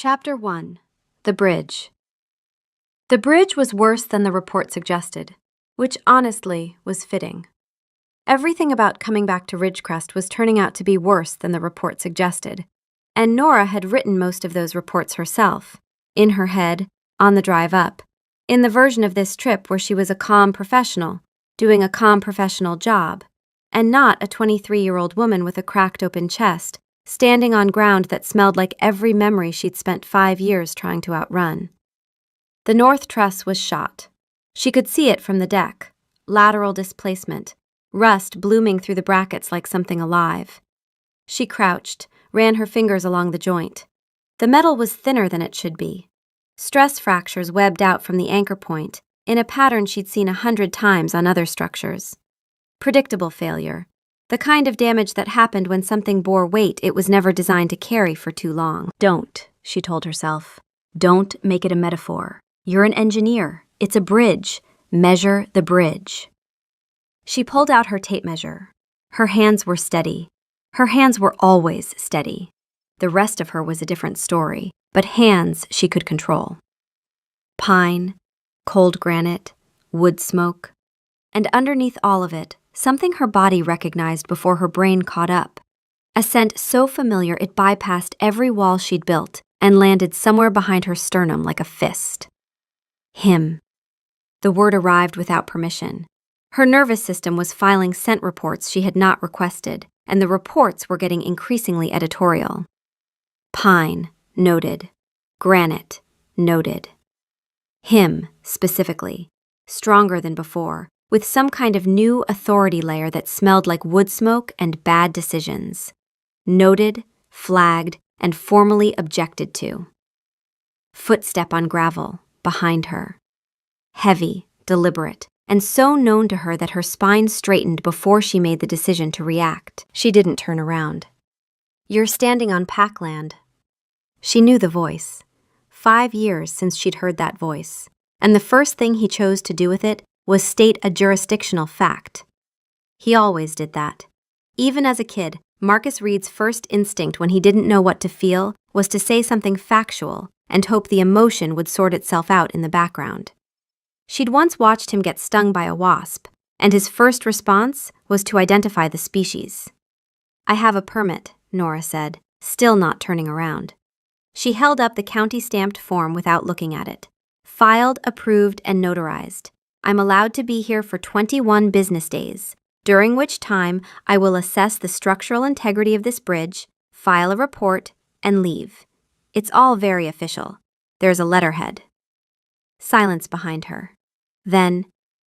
Chapter 1. The Bridge. The bridge was worse than the report suggested, which honestly was fitting. Everything about coming back to Ridgecrest was turning out to be worse than the report suggested, and Nora had written most of those reports herself, in her head, on the drive up, in the version of this trip where she was a calm professional, doing a calm professional job, and not a 23-year-old woman with a cracked open chest, standing on ground that smelled like every memory she'd spent 5 years trying to outrun. The north truss was shot. She could see it from the deck, lateral displacement, rust blooming through the brackets like something alive. She crouched, ran her fingers along the joint. The metal was thinner than it should be. Stress fractures webbed out from the anchor point, in a pattern she'd seen 100 times on other structures. Predictable failure. The kind of damage that happened when something bore weight it was never designed to carry for too long. Don't, she told herself. Don't make it a metaphor. You're an engineer. It's a bridge. Measure the bridge. She pulled out her tape measure. Her hands were steady. Her hands were always steady. The rest of her was a different story, but hands she could control. Pine, cold granite, wood smoke, and underneath all of it, something her body recognized before her brain caught up. A scent so familiar it bypassed every wall she'd built and landed somewhere behind her sternum like a fist. Him. The word arrived without permission. Her nervous system was filing scent reports she had not requested, and the reports were getting increasingly editorial. Pine, noted. Granite, noted. Him, specifically. Stronger than before, with some kind of new authority layer that smelled like wood smoke and bad decisions. Noted, flagged, and formally objected to. Footstep on gravel, behind her. Heavy, deliberate, and so known to her that her spine straightened before she made the decision to react. She didn't turn around. You're standing on Packland. She knew the voice. 5 years since she'd heard that voice, and the first thing he chose to do with it was state a jurisdictional fact. He always did that. Even as a kid, Marcus Reed's first instinct when he didn't know what to feel was to say something factual and hope the emotion would sort itself out in the background. She'd once watched him get stung by a wasp, and his first response was to identify the species. I have a permit, Nora said, still not turning around. She held up the county-stamped form without looking at it. Filed, approved, and notarized. I'm allowed to be here for 21 business days, during which time I will assess the structural integrity of this bridge, file a report, and leave. It's all very official. There's a letterhead. Silence behind her. Then,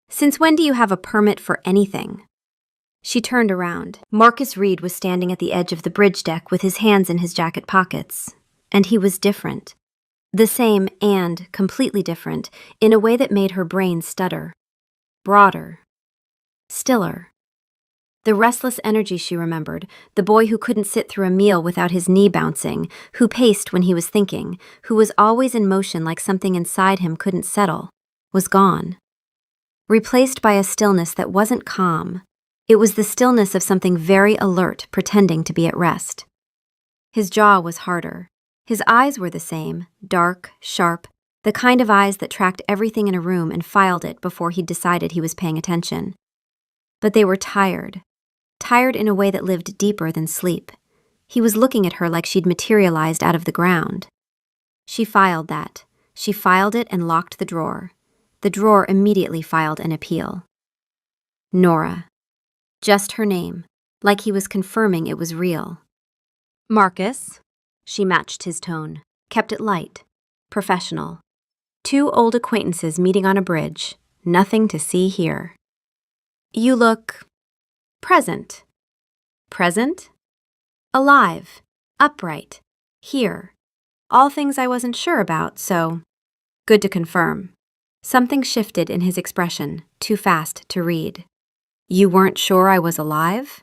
since when do you have a permit for anything? She turned around. Marcus Reed was standing at the edge of the bridge deck with his hands in his jacket pockets. And he was different. The same and completely different in a way that made her brain stutter. Broader. Stiller. The restless energy she remembered, the boy who couldn't sit through a meal without his knee bouncing, who paced when he was thinking, who was always in motion like something inside him couldn't settle, was gone. Replaced by a stillness that wasn't calm. It was the stillness of something very alert pretending to be at rest. His jaw was harder. His eyes were the same, dark, sharp, the kind of eyes that tracked everything in a room and filed it before he'd decided he was paying attention. But they were tired. Tired in a way that lived deeper than sleep. He was looking at her like she'd materialized out of the ground. She filed that. She filed it and locked the drawer. The drawer immediately filed an appeal. Nora. Just her name, like he was confirming it was real. Marcus. She matched his tone, kept it light, professional. 2 old acquaintances meeting on a bridge, nothing to see here. You look present. Present? Alive, upright, here. All things I wasn't sure about, so good to confirm. Something shifted in his expression, too fast to read. You weren't sure I was alive?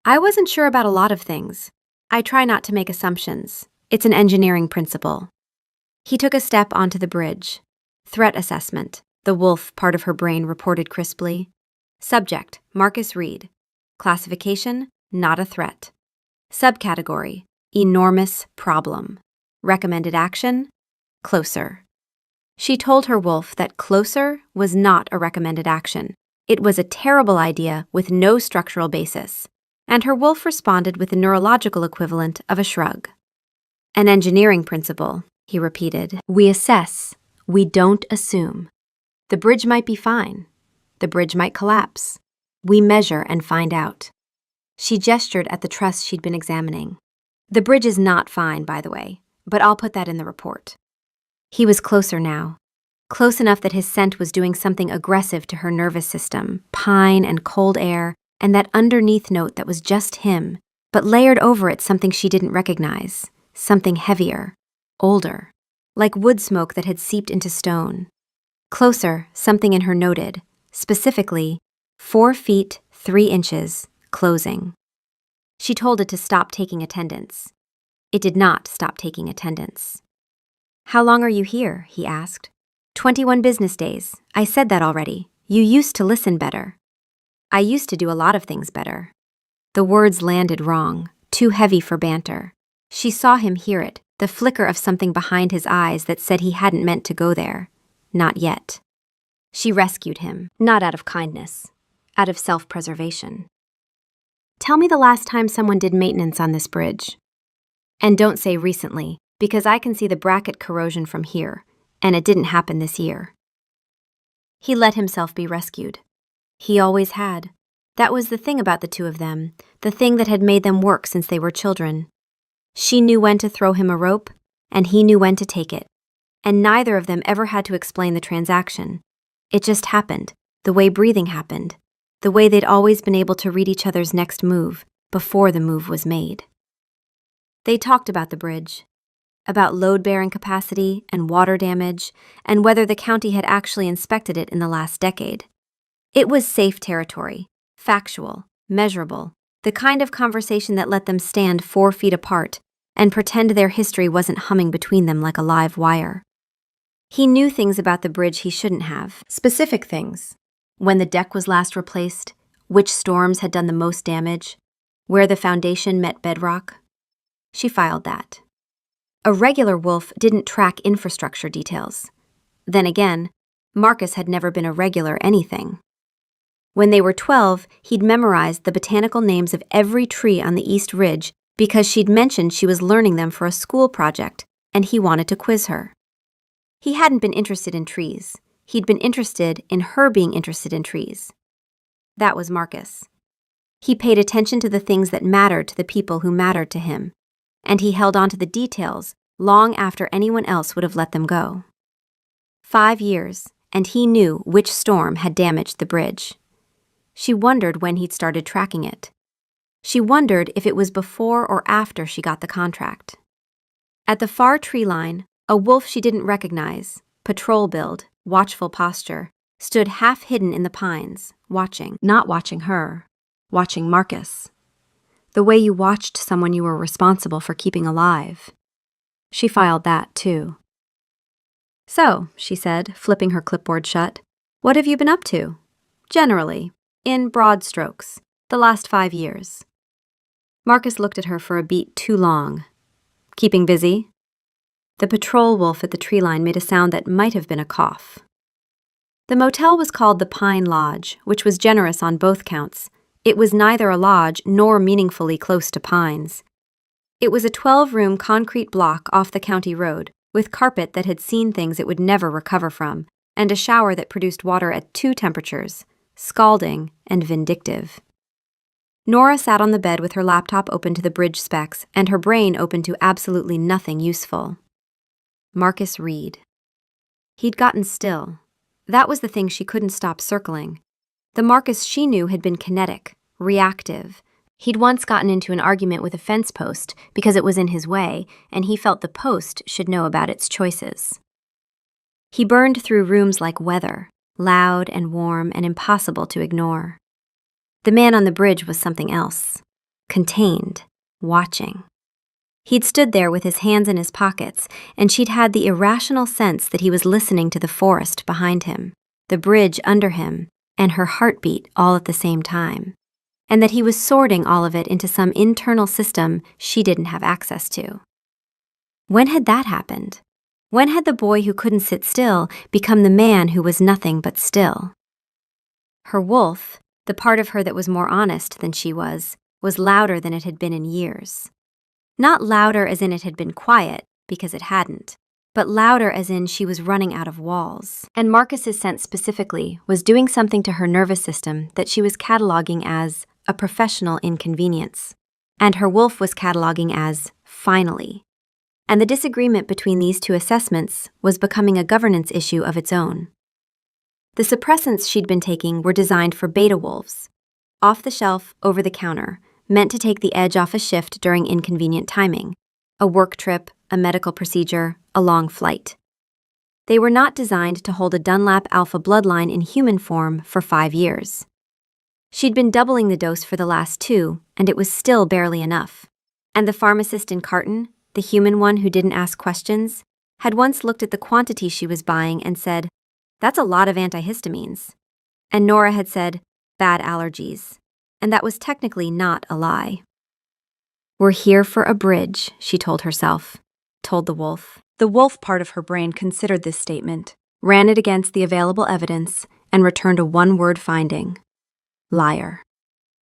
I wasn't sure about a lot of things. I try not to make assumptions. It's an engineering principle. He took a step onto the bridge. Threat assessment, the wolf part of her brain reported crisply. Subject, Marcus Reed. Classification, not a threat. Subcategory, enormous problem. Recommended action? Closer. She told her wolf that closer was not a recommended action. It was a terrible idea with no structural basis, and her wolf responded with the neurological equivalent of a shrug. An engineering principle, he repeated. We assess, we don't assume. The bridge might be fine. The bridge might collapse. We measure and find out. She gestured at the truss she'd been examining. The bridge is not fine, by the way, but I'll put that in the report. He was closer now. Close enough that his scent was doing something aggressive to her nervous system, pine and cold air, and that underneath note that was just him, but layered over it something she didn't recognize, something heavier, older, like wood smoke that had seeped into stone. Closer, something in her noted, specifically, 4 feet, 3 inches, closing. She told it to stop taking attendance. It did not stop taking attendance. How long are you here? He asked. 21 business days. I said that already. You used to listen better. I used to do a lot of things better. The words landed wrong, too heavy for banter. She saw him hear it, the flicker of something behind his eyes that said he hadn't meant to go there. Not yet. She rescued him, not out of kindness, out of self-preservation. Tell me the last time someone did maintenance on this bridge. And don't say recently, because I can see the bracket corrosion from here, and it didn't happen this year. He let himself be rescued. He always had. That was the thing about the two of them, the thing that had made them work since they were children. She knew when to throw him a rope, and he knew when to take it. And neither of them ever had to explain the transaction. It just happened, the way breathing happened, the way they'd always been able to read each other's next move before the move was made. They talked about the bridge, about load-bearing capacity and water damage, and whether the county had actually inspected it in the last decade. It was safe territory, factual, measurable, the kind of conversation that let them stand 4 feet apart and pretend their history wasn't humming between them like a live wire. He knew things about the bridge he shouldn't have, specific things. When the deck was last replaced, which storms had done the most damage, where the foundation met bedrock. She filed that. A regular wolf didn't track infrastructure details. Then again, Marcus had never been a regular anything. When they were 12, he'd memorized the botanical names of every tree on the East Ridge because she'd mentioned she was learning them for a school project, and he wanted to quiz her. He hadn't been interested in trees. He'd been interested in her being interested in trees. That was Marcus. He paid attention to the things that mattered to the people who mattered to him, and he held on to the details long after anyone else would have let them go. 5 years, and he knew which storm had damaged the bridge. She wondered when he'd started tracking it. She wondered if it was before or after she got the contract. At the far tree line, a wolf she didn't recognize, patrol build, watchful posture, stood half hidden in the pines, watching. Not watching her, watching Marcus. The way you watched someone you were responsible for keeping alive. She filed that, too. So, she said, flipping her clipboard shut, what have you been up to? Generally, in broad strokes, the last 5 years. Marcus looked at her for a beat too long. Keeping busy? The patrol wolf at the tree line made a sound that might have been a cough. The motel was called the Pine Lodge, which was generous on both counts. It was neither a lodge nor meaningfully close to pines. It was a 12-room concrete block off the county road, with carpet that had seen things it would never recover from, and a shower that produced water at 2 temperatures, scalding and vindictive. Nora sat on the bed with her laptop open to the bridge specs and her brain open to absolutely nothing useful. Marcus Reed. He'd gotten still. That was the thing she couldn't stop circling. The Marcus she knew had been kinetic, reactive. He'd once gotten into an argument with a fence post because it was in his way, and he felt the post should know about its choices. He burned through rooms like weather, loud and warm and impossible to ignore. The man on the bridge was something else, contained, watching. He'd stood there with his hands in his pockets, and she'd had the irrational sense that he was listening to the forest behind him, the bridge under him, and her heartbeat all at the same time, and that he was sorting all of it into some internal system she didn't have access to. When had that happened? When had the boy who couldn't sit still become the man who was nothing but still? Her wolf, the part of her that was more honest than she was louder than it had been in years. Not louder as in it had been quiet, because it hadn't, but louder as in she was running out of walls. And Marcus's sense specifically was doing something to her nervous system that she was cataloging as a professional inconvenience. And her wolf was cataloging as finally. And the disagreement between these two assessments was becoming a governance issue of its own. The suppressants she'd been taking were designed for beta wolves, off the shelf, over the counter, meant to take the edge off a shift during inconvenient timing, a work trip, a medical procedure, a long flight. They were not designed to hold a Dunlap alpha bloodline in human form for 5 years. She'd been doubling the dose for the last 2, and it was still barely enough. And the pharmacist in Carton, the human one who didn't ask questions, had once looked at the quantity she was buying and said, "That's a lot of antihistamines." And Nora had said, "Bad allergies." And that was technically not a lie. "We're here for a bridge," she told herself, told the wolf. The wolf part of her brain considered this statement, ran it against the available evidence, and returned a one-word finding: liar.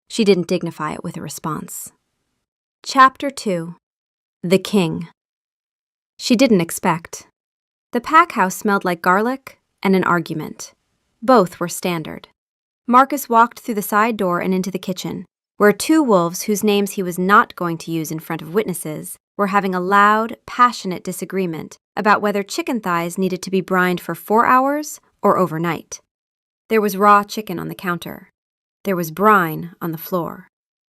She didn't dignify it with a response. Chapter 2. The King. She didn't expect. The pack house smelled like garlic and an argument. Both were standard. Marcus walked through the side door and into the kitchen, where 2 wolves whose names he was not going to use in front of witnesses were having a loud, passionate disagreement about whether chicken thighs needed to be brined for 4 hours or overnight. There was raw chicken on the counter. There was brine on the floor.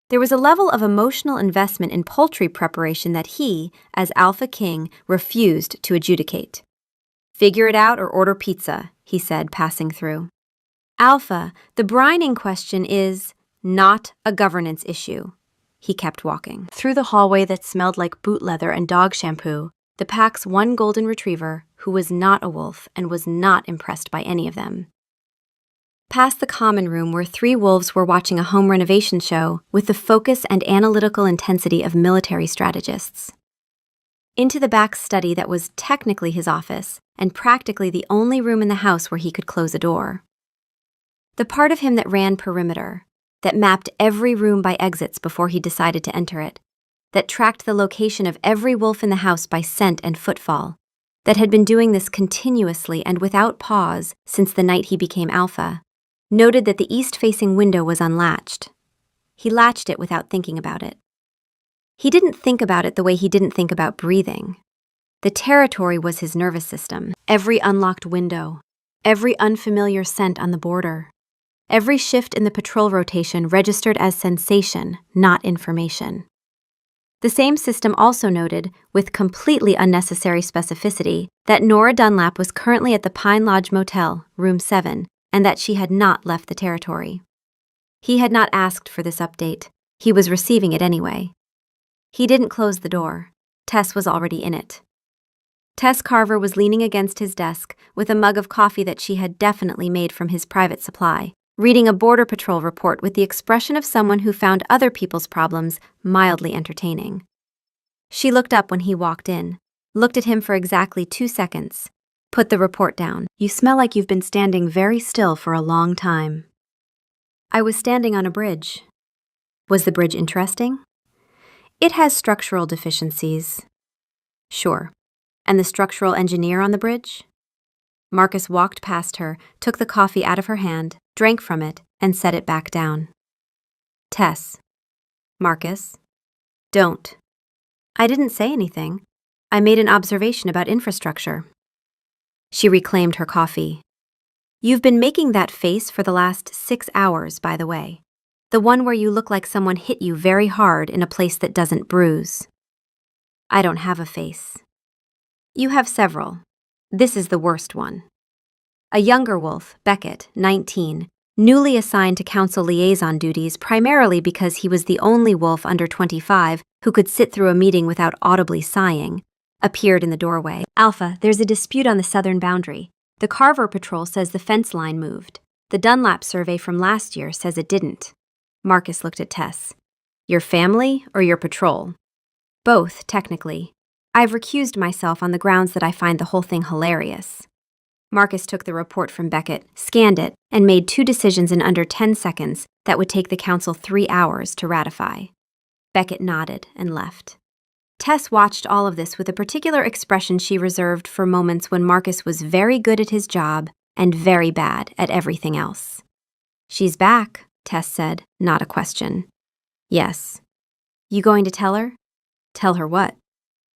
There was a level of emotional investment in poultry preparation that he, as Alpha King, refused to adjudicate. "Figure it out or order pizza," he said, passing through. "Alpha, the brining question is not a governance issue." He kept walking. Through the hallway that smelled like boot leather and dog shampoo, the pack's one golden retriever, who was not a wolf and was not impressed by any of them. Past the common room where 3 wolves were watching a home renovation show with the focus and analytical intensity of military strategists. Into the back study that was technically his office and practically the only room in the house where he could close a door. The part of him that ran perimeter, that mapped every room by exits before he decided to enter it, that tracked the location of every wolf in the house by scent and footfall, that had been doing this continuously and without pause since the night he became Alpha, noted that the east-facing window was unlatched. He latched it without thinking about it. He didn't think about it the way he didn't think about breathing. The territory was his nervous system. Every unlocked window, every unfamiliar scent on the border, every shift in the patrol rotation registered as sensation, not information. The same system also noted, with completely unnecessary specificity, that Nora Dunlap was currently at the Pine Lodge Motel, room 7, and that she had not left the territory. He had not asked for this update. He was receiving it anyway. He didn't close the door. Tess was already in it. Tess Carver was leaning against his desk with a mug of coffee that she had definitely made from his private supply, reading a Border Patrol report with the expression of someone who found other people's problems mildly entertaining. She looked up when he walked in, looked at him for exactly 2 seconds, put the report down. "You smell like you've been standing very still for a long time." "I was standing on a bridge." "Was the bridge interesting?" "It has structural deficiencies." "Sure. And the structural engineer on the bridge?" Marcus walked past her, took the coffee out of her hand, drank from it, and set it back down. "Tess." "Marcus." "Don't." "I didn't say anything. I made an observation about infrastructure." She reclaimed her coffee. "You've been making that face for the last 6 hours, by the way. The one where you look like someone hit you very hard in a place that doesn't bruise." "I don't have a face." "You have several. This is the worst one." A younger wolf, Beckett, 19, newly assigned to council liaison duties primarily because he was the only wolf under 25 who could sit through a meeting without audibly sighing, appeared in the doorway. "Alpha, there's a dispute on the southern boundary. The Carver Patrol says the fence line moved. The Dunlap survey from last year says it didn't." Marcus looked at Tess. "Your family or your patrol?" "Both, technically. I've recused myself on the grounds that I find the whole thing hilarious. Marcus took the report from Beckett, scanned it, and made 2 decisions in under 10 seconds that would take the council 3 hours to ratify. Beckett nodded and left. Tess watched all of this with a particular expression she reserved for moments when Marcus was very good at his job and very bad at everything else. "She's back," Tess said, not a question. "Yes." "You going to tell her?" "Tell her what?"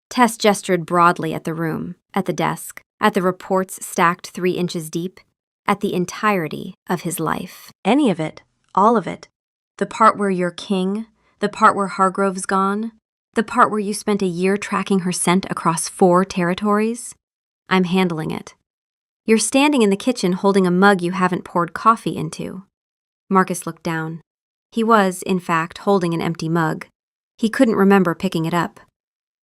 Tess gestured broadly at the room, at the desk, at the reports stacked 3 inches deep, at the entirety of his life. "Any of it. All of it. The part where you're king, the part where Hargrove's gone, the part where you spent a year tracking her scent across 4 territories. I'm handling it. You're standing in the kitchen holding a mug you haven't poured coffee into." Marcus looked down. He was, in fact, holding an empty mug. He couldn't remember picking it up.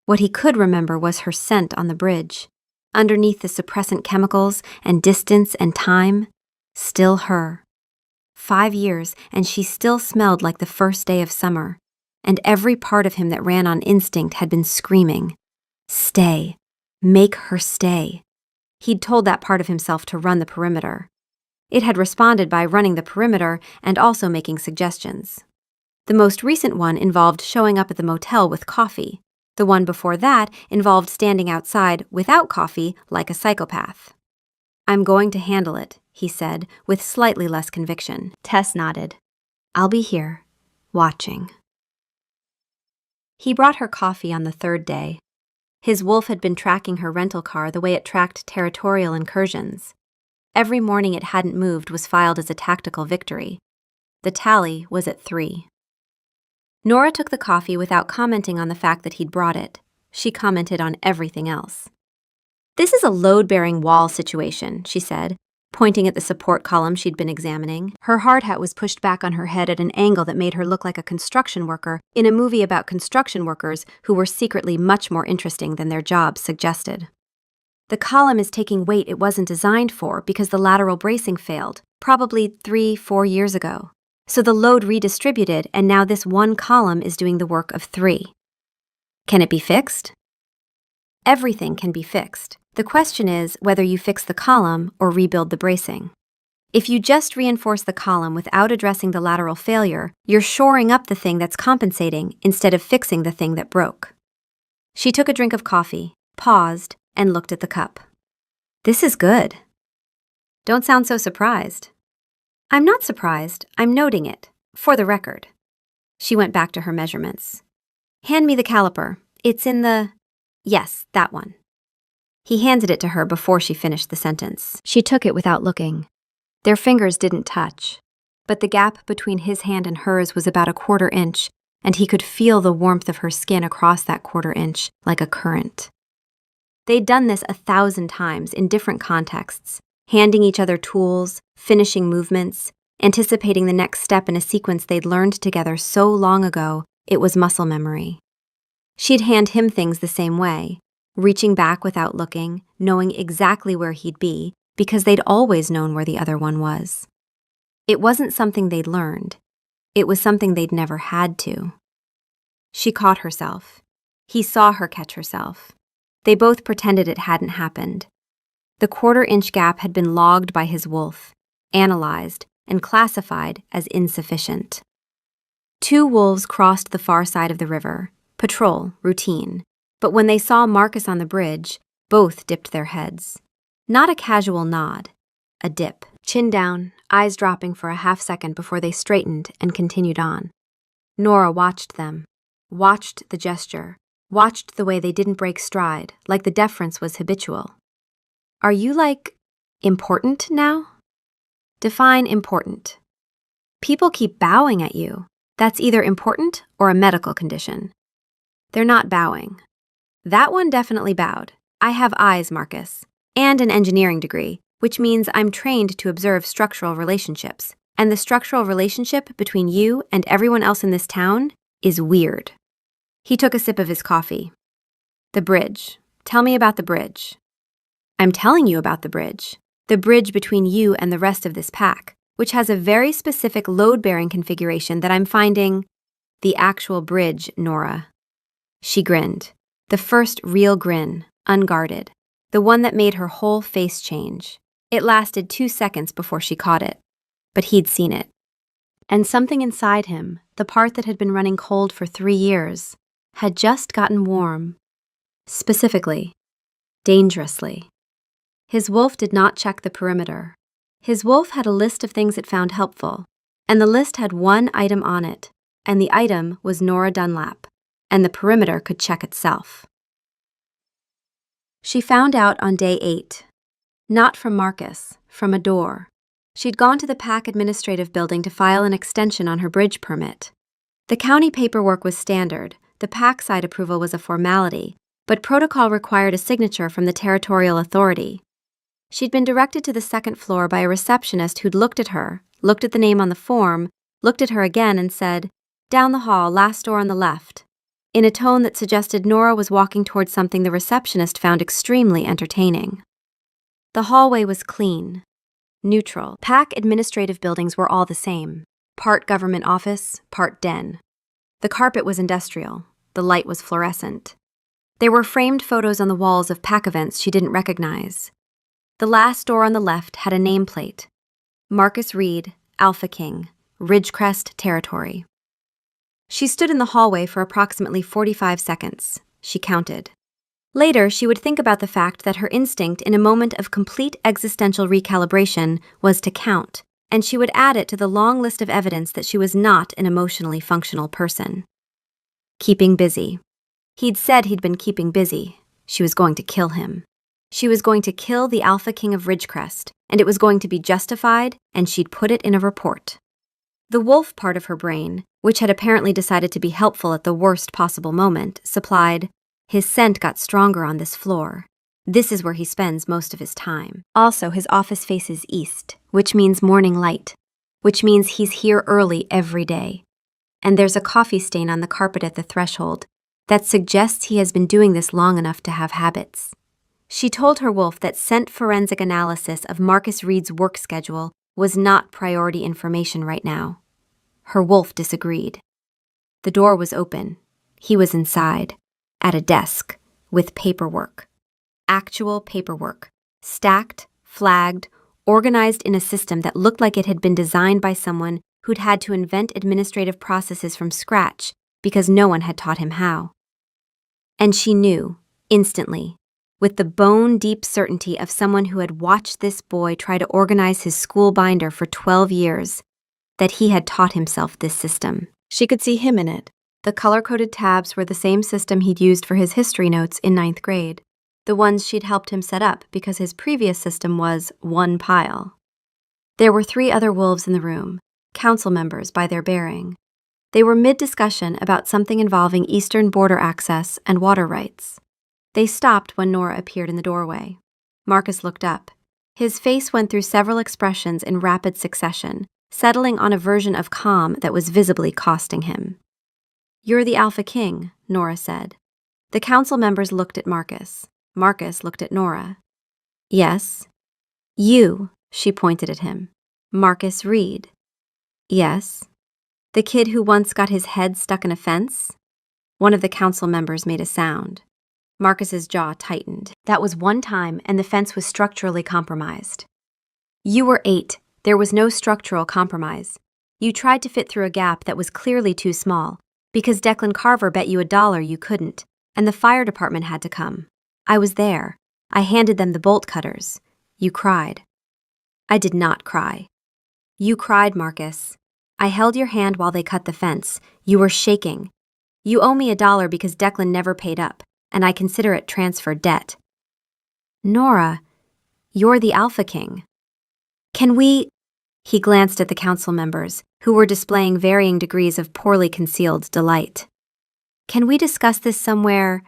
What he could remember was her scent on the bridge. Underneath the suppressant chemicals and distance and time, still her. 5 years, and she still smelled like the first day of summer, and every part of him that ran on instinct had been screaming, "Stay. Make her stay." He'd told that part of himself to run the perimeter. It had responded by running the perimeter and also making suggestions. The most recent one involved showing up at the motel with coffee. The one before that involved standing outside without coffee like a psychopath. "I'm going to handle it," he said, with slightly less conviction. Tess nodded. "I'll be here, watching." He brought her coffee on the 3rd day. His wolf had been tracking her rental car the way it tracked territorial incursions. Every morning it hadn't moved was filed as a tactical victory. The tally was at 3. Nora took the coffee without commenting on the fact that he'd brought it. She commented on everything else. "This is a load-bearing wall situation," she said, pointing at the support column she'd been examining. Her hard hat was pushed back on her head at an angle that made her look like a construction worker in a movie about construction workers who were secretly much more interesting than their jobs suggested. "The column is taking weight it wasn't designed for because the lateral bracing failed, probably 3-4 years ago. So the load redistributed, and now this one column is doing the work of 3. Can it be fixed?" Everything can be fixed. The question is whether you fix the column or rebuild the bracing. If you just reinforce the column without addressing the lateral failure, you're shoring up the thing that's compensating instead of fixing the thing that broke. She took a drink of coffee, paused, and looked at the cup. "This is good." "Don't sound so surprised." "I'm not surprised. I'm noting it, for the record." She went back to her measurements. "Hand me the caliper. It's in the—" "Yes, that one." He handed it to her before she finished the sentence. She took it without looking. Their fingers didn't touch, but the gap between his hand and hers was about a 1/4 inch, and he could feel the warmth of her skin across that 1/4 inch like a current. They'd done this 1,000 times in different contexts, handing each other tools, finishing movements, anticipating the next step in a sequence they'd learned together so long ago it was muscle memory. She'd hand him things the same way, reaching back without looking, knowing exactly where he'd be, because they'd always known where the other one was. It wasn't something they'd learned. It was something they'd never had to. She caught herself. He saw her catch herself. They both pretended it hadn't happened. The 1/4 inch gap had been logged by his wolf, analyzed, and classified as insufficient. 2 wolves crossed the far side of the river, patrol, routine, but when they saw Marcus on the bridge, both dipped their heads. Not a casual nod, a dip, chin down, eyes dropping for a half-second before they straightened and continued on. Nora watched them, watched the gesture, watched the way they didn't break stride, like the deference was habitual. "Are you, important now?" Define important. People keep bowing at you. That's either important or a medical condition. They're not bowing. That one definitely bowed. "I have eyes, Marcus, and an engineering degree, which means I'm trained to observe structural relationships, and the structural relationship between you and everyone else in this town is weird." He took a sip of his coffee. "The bridge. Tell me about the bridge." "I'm telling you about the bridge. The bridge between you and the rest of this pack, which has a very specific load-bearing configuration that I'm finding—" "The actual bridge, Nora." She grinned. The first real grin, unguarded. The one that made her whole face change. It lasted 2 seconds before she caught it. But he'd seen it. And something inside him, the part that had been running cold for 3 years, had just gotten warm. Specifically, dangerously. His wolf did not check the perimeter. His wolf had a list of things it found helpful, and the list had one item on it, and the item was Nora Dunlap, and the perimeter could check itself. She found out on day 8. Not from Marcus, from a door. She'd gone to the PAC administrative building to file an extension on her bridge permit. The county paperwork was standard, the PAC side approval was a formality, but protocol required a signature from the territorial authority. She'd been directed to the second floor by a receptionist who'd looked at her, looked at the name on the form, looked at her again and said, "Down the hall, last door on the left," in a tone that suggested Nora was walking towards something the receptionist found extremely entertaining. The hallway was clean, neutral. PAC administrative buildings were all the same, part government office, part den. The carpet was industrial, the light was fluorescent. There were framed photos on the walls of PAC events she didn't recognize. The last door on the left had a nameplate. Marcus Reed, Alpha King, Ridgecrest Territory. She stood in the hallway for approximately 45 seconds. She counted. Later, she would think about the fact that her instinct in a moment of complete existential recalibration was to count, and she would add it to the long list of evidence that she was not an emotionally functional person. Keeping busy. He'd said he'd been keeping busy. She was going to kill him. She was going to kill the Alpha King of Ridgecrest, and it was going to be justified, and she'd put it in a report. The wolf part of her brain, which had apparently decided to be helpful at the worst possible moment, supplied, "His scent got stronger on this floor. This is where he spends most of his time. Also, his office faces east, which means morning light, which means he's here early every day. And there's a coffee stain on the carpet at the threshold that suggests he has been doing this long enough to have habits." She told her wolf that scent forensic analysis of Marcus Reed's work schedule was not priority information right now. Her wolf disagreed. The door was open. He was inside, at a desk, with paperwork. Actual paperwork. Stacked, flagged, organized in a system that looked like it had been designed by someone who'd had to invent administrative processes from scratch because no one had taught him how. And she knew, instantly, with the bone-deep certainty of someone who had watched this boy try to organize his school binder for 12 years, that he had taught himself this system. She could see him in it. The color-coded tabs were the same system he'd used for his history notes in 9th grade, the ones she'd helped him set up because his previous system was one pile. There were 3 other wolves in the room, council members by their bearing. They were mid-discussion about something involving eastern border access and water rights. They stopped when Nora appeared in the doorway. Marcus looked up. His face went through several expressions in rapid succession, settling on a version of calm that was visibly costing him. "You're the Alpha King," Nora said. The council members looked at Marcus. Marcus looked at Nora. "Yes." "You," she pointed at him. "Marcus Reed." "Yes." "The kid who once got his head stuck in a fence?" One of the council members made a sound. Marcus's jaw tightened. That was one time, and the fence was structurally compromised. "You were 8. There was no structural compromise. You tried to fit through a gap that was clearly too small, because Declan Carver bet you $1 you couldn't, and the fire department had to come. I was there. I handed them the bolt cutters. You cried." "I did not cry." "You cried, Marcus. I held your hand while they cut the fence. You were shaking. You owe me $1 because Declan never paid up, and I consider it transferred debt." "Nora, you're the Alpha King. Can we—" He glanced at the council members, who were displaying varying degrees of poorly concealed delight. "Can we discuss this somewhere?"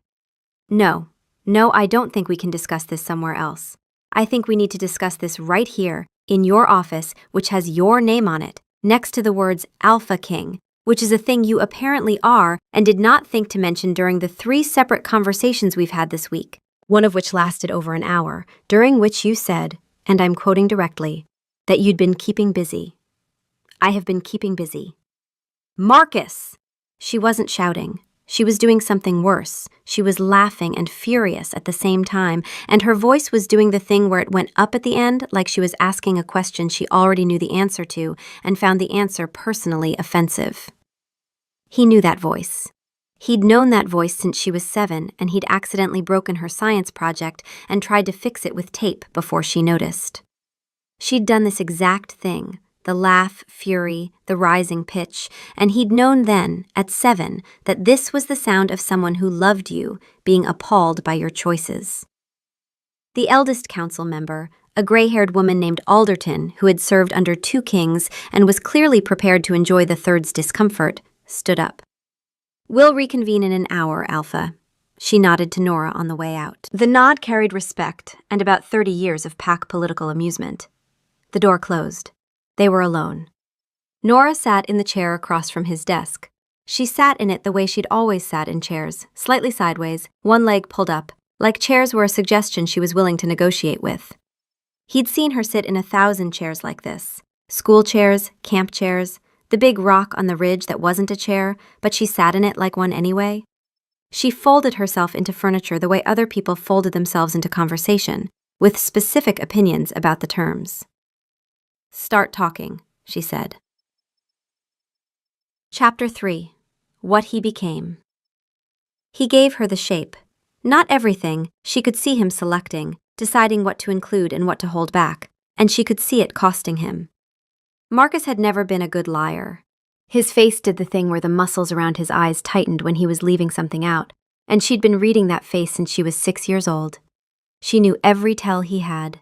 No, I don't think we can discuss this somewhere else. I think we need to discuss this right here, in your office, which has your name on it, next to the words Alpha King, which is a thing you apparently are and did not think to mention during the 3 separate conversations we've had this week, one of which lasted over an hour, during which you said, and I'm quoting directly, that you'd been keeping busy. "I have been keeping busy." "Marcus!" She wasn't shouting. She was doing something worse. She was laughing and furious at the same time, and her voice was doing the thing where it went up at the end, like she was asking a question she already knew the answer to and found the answer personally offensive. He knew that voice. He'd known that voice since she was 7, and he'd accidentally broken her science project and tried to fix it with tape before she noticed. She'd done this exact thing, the laugh, fury, the rising pitch, and he'd known then, at 7, that this was the sound of someone who loved you, being appalled by your choices. The eldest council member, a gray-haired woman named Alderton, who had served under 2 kings and was clearly prepared to enjoy the third's discomfort, stood up. "We'll reconvene in an hour, Alpha." She nodded to Nora on the way out. The nod carried respect and about 30 years of pack political amusement. The door closed. They were alone. Nora sat in the chair across from his desk. She sat in it the way she'd always sat in chairs, slightly sideways, one leg pulled up, like chairs were a suggestion she was willing to negotiate with. He'd seen her sit in 1,000 chairs like this. School chairs, camp chairs, the big rock on the ridge that wasn't a chair, but she sat in it like one anyway. She folded herself into furniture the way other people folded themselves into conversation, with specific opinions about the terms. "Start talking," she said. Chapter 3. What He Became. He gave her the shape. Not everything, she could see him selecting, deciding what to include and what to hold back, and she could see it costing him. Marcus had never been a good liar. His face did the thing where the muscles around his eyes tightened when he was leaving something out, and she'd been reading that face since she was 6 years old. She knew every tell he had.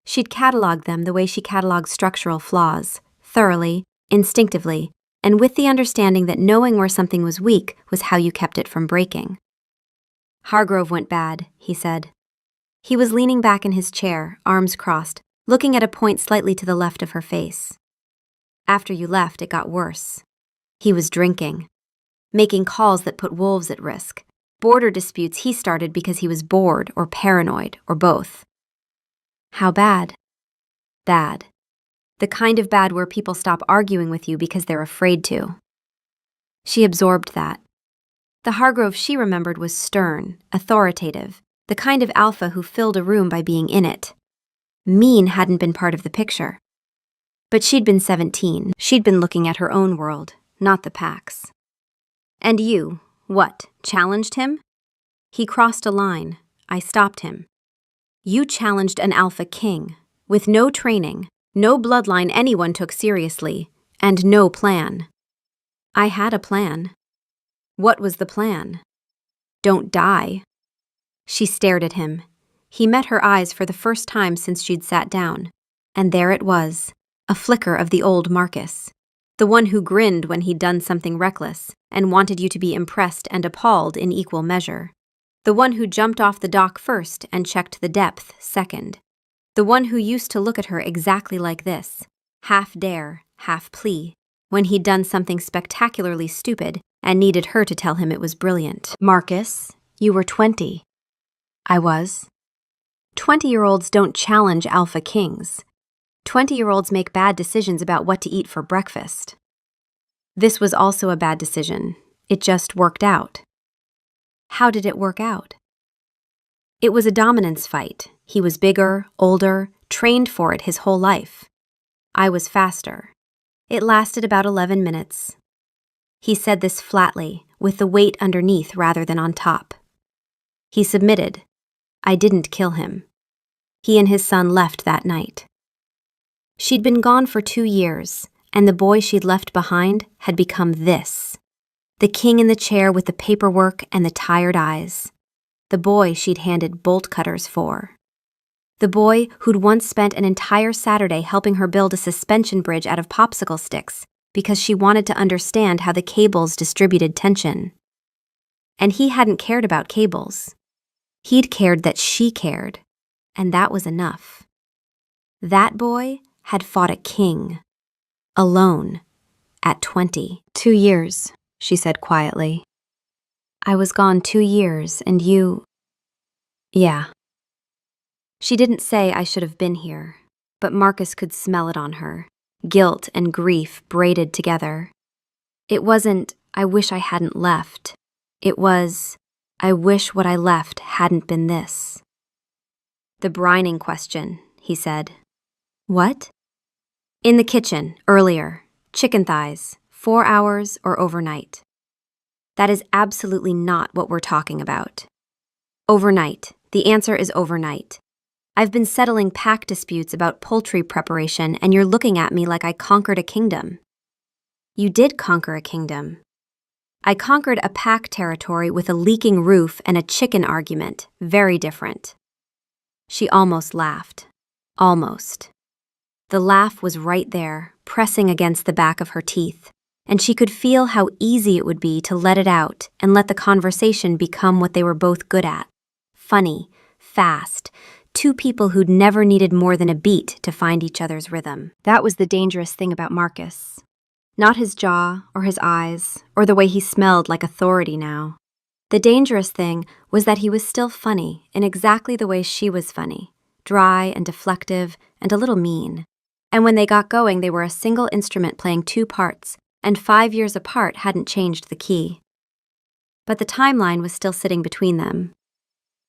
She'd cataloged them the way she catalogued structural flaws, thoroughly, instinctively, and with the understanding that knowing where something was weak was how you kept it from breaking. "Hargrove went bad," he said. He was leaning back in his chair, arms crossed, looking at a point slightly to the left of her face. "After you left, it got worse. He was drinking, making calls that put wolves at risk, border disputes he started because he was bored or paranoid or both." "How bad?" "Bad. The kind of bad where people stop arguing with you because they're afraid to." She absorbed that. The Hargrove she remembered was stern, authoritative, the kind of alpha who filled a room by being in it. Mean hadn't been part of the picture. But she'd been 17. She'd been looking at her own world, not the pack's. "And you, what, challenged him?" "He crossed a line. I stopped him." "You challenged an alpha king, with no training, no bloodline anyone took seriously, and no plan." "I had a plan." "What was the plan?" "Don't die." She stared at him. He met her eyes for the first time since she'd sat down, and there it was. A flicker of the old Marcus, the one who grinned when he'd done something reckless and wanted you to be impressed and appalled in equal measure. The one who jumped off the dock first and checked the depth second. The one who used to look at her exactly like this, half dare, half plea, when he'd done something spectacularly stupid and needed her to tell him it was brilliant. "Marcus, you were 20. "I was." 20-year-olds don't challenge alpha kings. 20-year-olds make bad decisions about what to eat for breakfast. This was also a bad decision. It just worked out. How did it work out? It was a dominance fight. He was bigger, older, trained for it his whole life. I was faster. It lasted about 11 minutes. He said this flatly, with the weight underneath rather than on top. He submitted. I didn't kill him. He and his son left that night. She'd been gone for 2 years, and the boy she'd left behind had become this. The king in the chair with the paperwork and the tired eyes. The boy she'd handed bolt cutters for. The boy who'd once spent an entire Saturday helping her build a suspension bridge out of popsicle sticks because she wanted to understand how the cables distributed tension. And he hadn't cared about cables. He'd cared that she cared, and that was enough. That boy had fought a king. Alone. At 20. 2 years, she said quietly. I was gone 2 years, and you... Yeah. She didn't say I should have been here, but Marcus could smell it on her. Guilt and grief braided together. It wasn't, I wish I hadn't left. It was, I wish what I left hadn't been this. The brining question, he said. What? In the kitchen, earlier. Chicken thighs, 4 hours or overnight. That is absolutely not what we're talking about. Overnight. The answer is overnight. I've been settling pack disputes about poultry preparation, and you're looking at me like I conquered a kingdom. You did conquer a kingdom. I conquered a pack territory with a leaking roof and a chicken argument, very different. She almost laughed. Almost. The laugh was right there, pressing against the back of her teeth, and she could feel how easy it would be to let it out and let the conversation become what they were both good at. Funny, fast, two people who'd never needed more than a beat to find each other's rhythm. That was the dangerous thing about Marcus. Not his jaw, or his eyes, or the way he smelled like authority now. The dangerous thing was that he was still funny in exactly the way she was funny, dry and deflective and a little mean. And when they got going, they were a single instrument playing two parts, and 5 years apart hadn't changed the key. But the timeline was still sitting between them.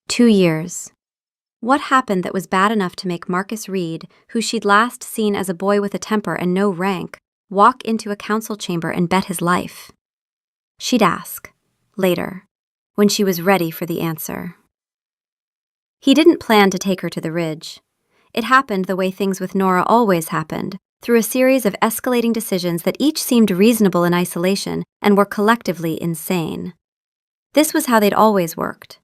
2 years. What happened that was bad enough to make Marcus Reed, who she'd last seen as a boy with a temper and no rank, walk into a council chamber and bet his life? She'd ask, later, when she was ready for the answer. He didn't plan to take her to the ridge. It happened the way things with Nora always happened, through a series of escalating decisions that each seemed reasonable in isolation and were collectively insane. This was how they'd always worked.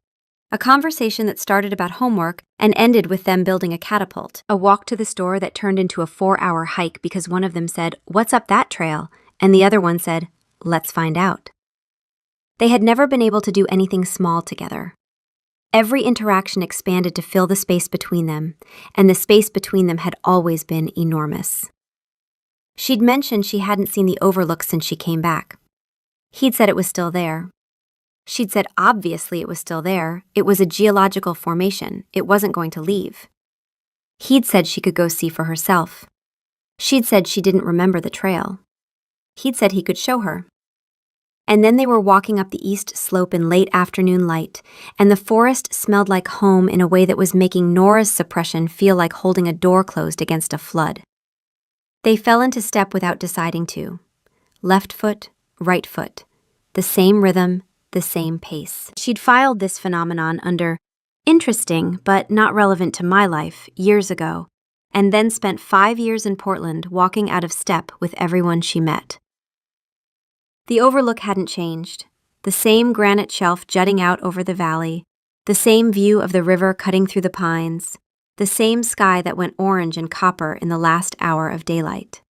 A conversation that started about homework and ended with them building a catapult, a walk to the store that turned into a 4-hour hike because one of them said, "What's up that trail?" and the other one said, "Let's find out." They had never been able to do anything small together. Every interaction expanded to fill the space between them, and the space between them had always been enormous. She'd mentioned she hadn't seen the overlook since she came back. He'd said it was still there. She'd said obviously it was still there. It was a geological formation. It wasn't going to leave. He'd said she could go see for herself. She'd said she didn't remember the trail. He'd said he could show her. And then they were walking up the east slope in late afternoon light, and the forest smelled like home in a way that was making Nora's suppression feel like holding a door closed against a flood. They fell into step without deciding to. Left foot, right foot. The same rhythm, the same pace. She'd filed this phenomenon under interesting but not relevant to my life years ago, and then spent 5 years in Portland walking out of step with everyone she met. The overlook hadn't changed. The same granite shelf jutting out over the valley, the same view of the river cutting through the pines, the same sky that went orange and copper in the last hour of daylight.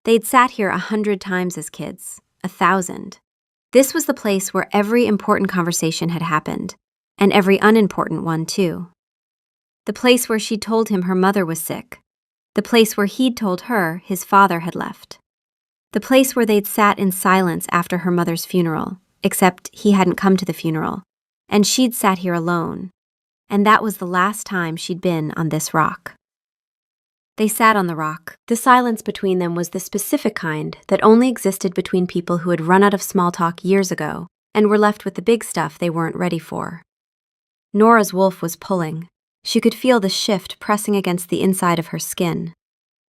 They'd sat here 100 times as kids, 1,000. This was the place where every important conversation had happened, and every unimportant one, too. The place where she'd told him her mother was sick. The place where he'd told her his father had left. The place where they'd sat in silence after her mother's funeral, except he hadn't come to the funeral, and she'd sat here alone, and that was the last time she'd been on this rock. They sat on the rock. The silence between them was the specific kind that only existed between people who had run out of small talk years ago and were left with the big stuff they weren't ready for. Nora's wolf was pulling. She could feel the shift pressing against the inside of her skin.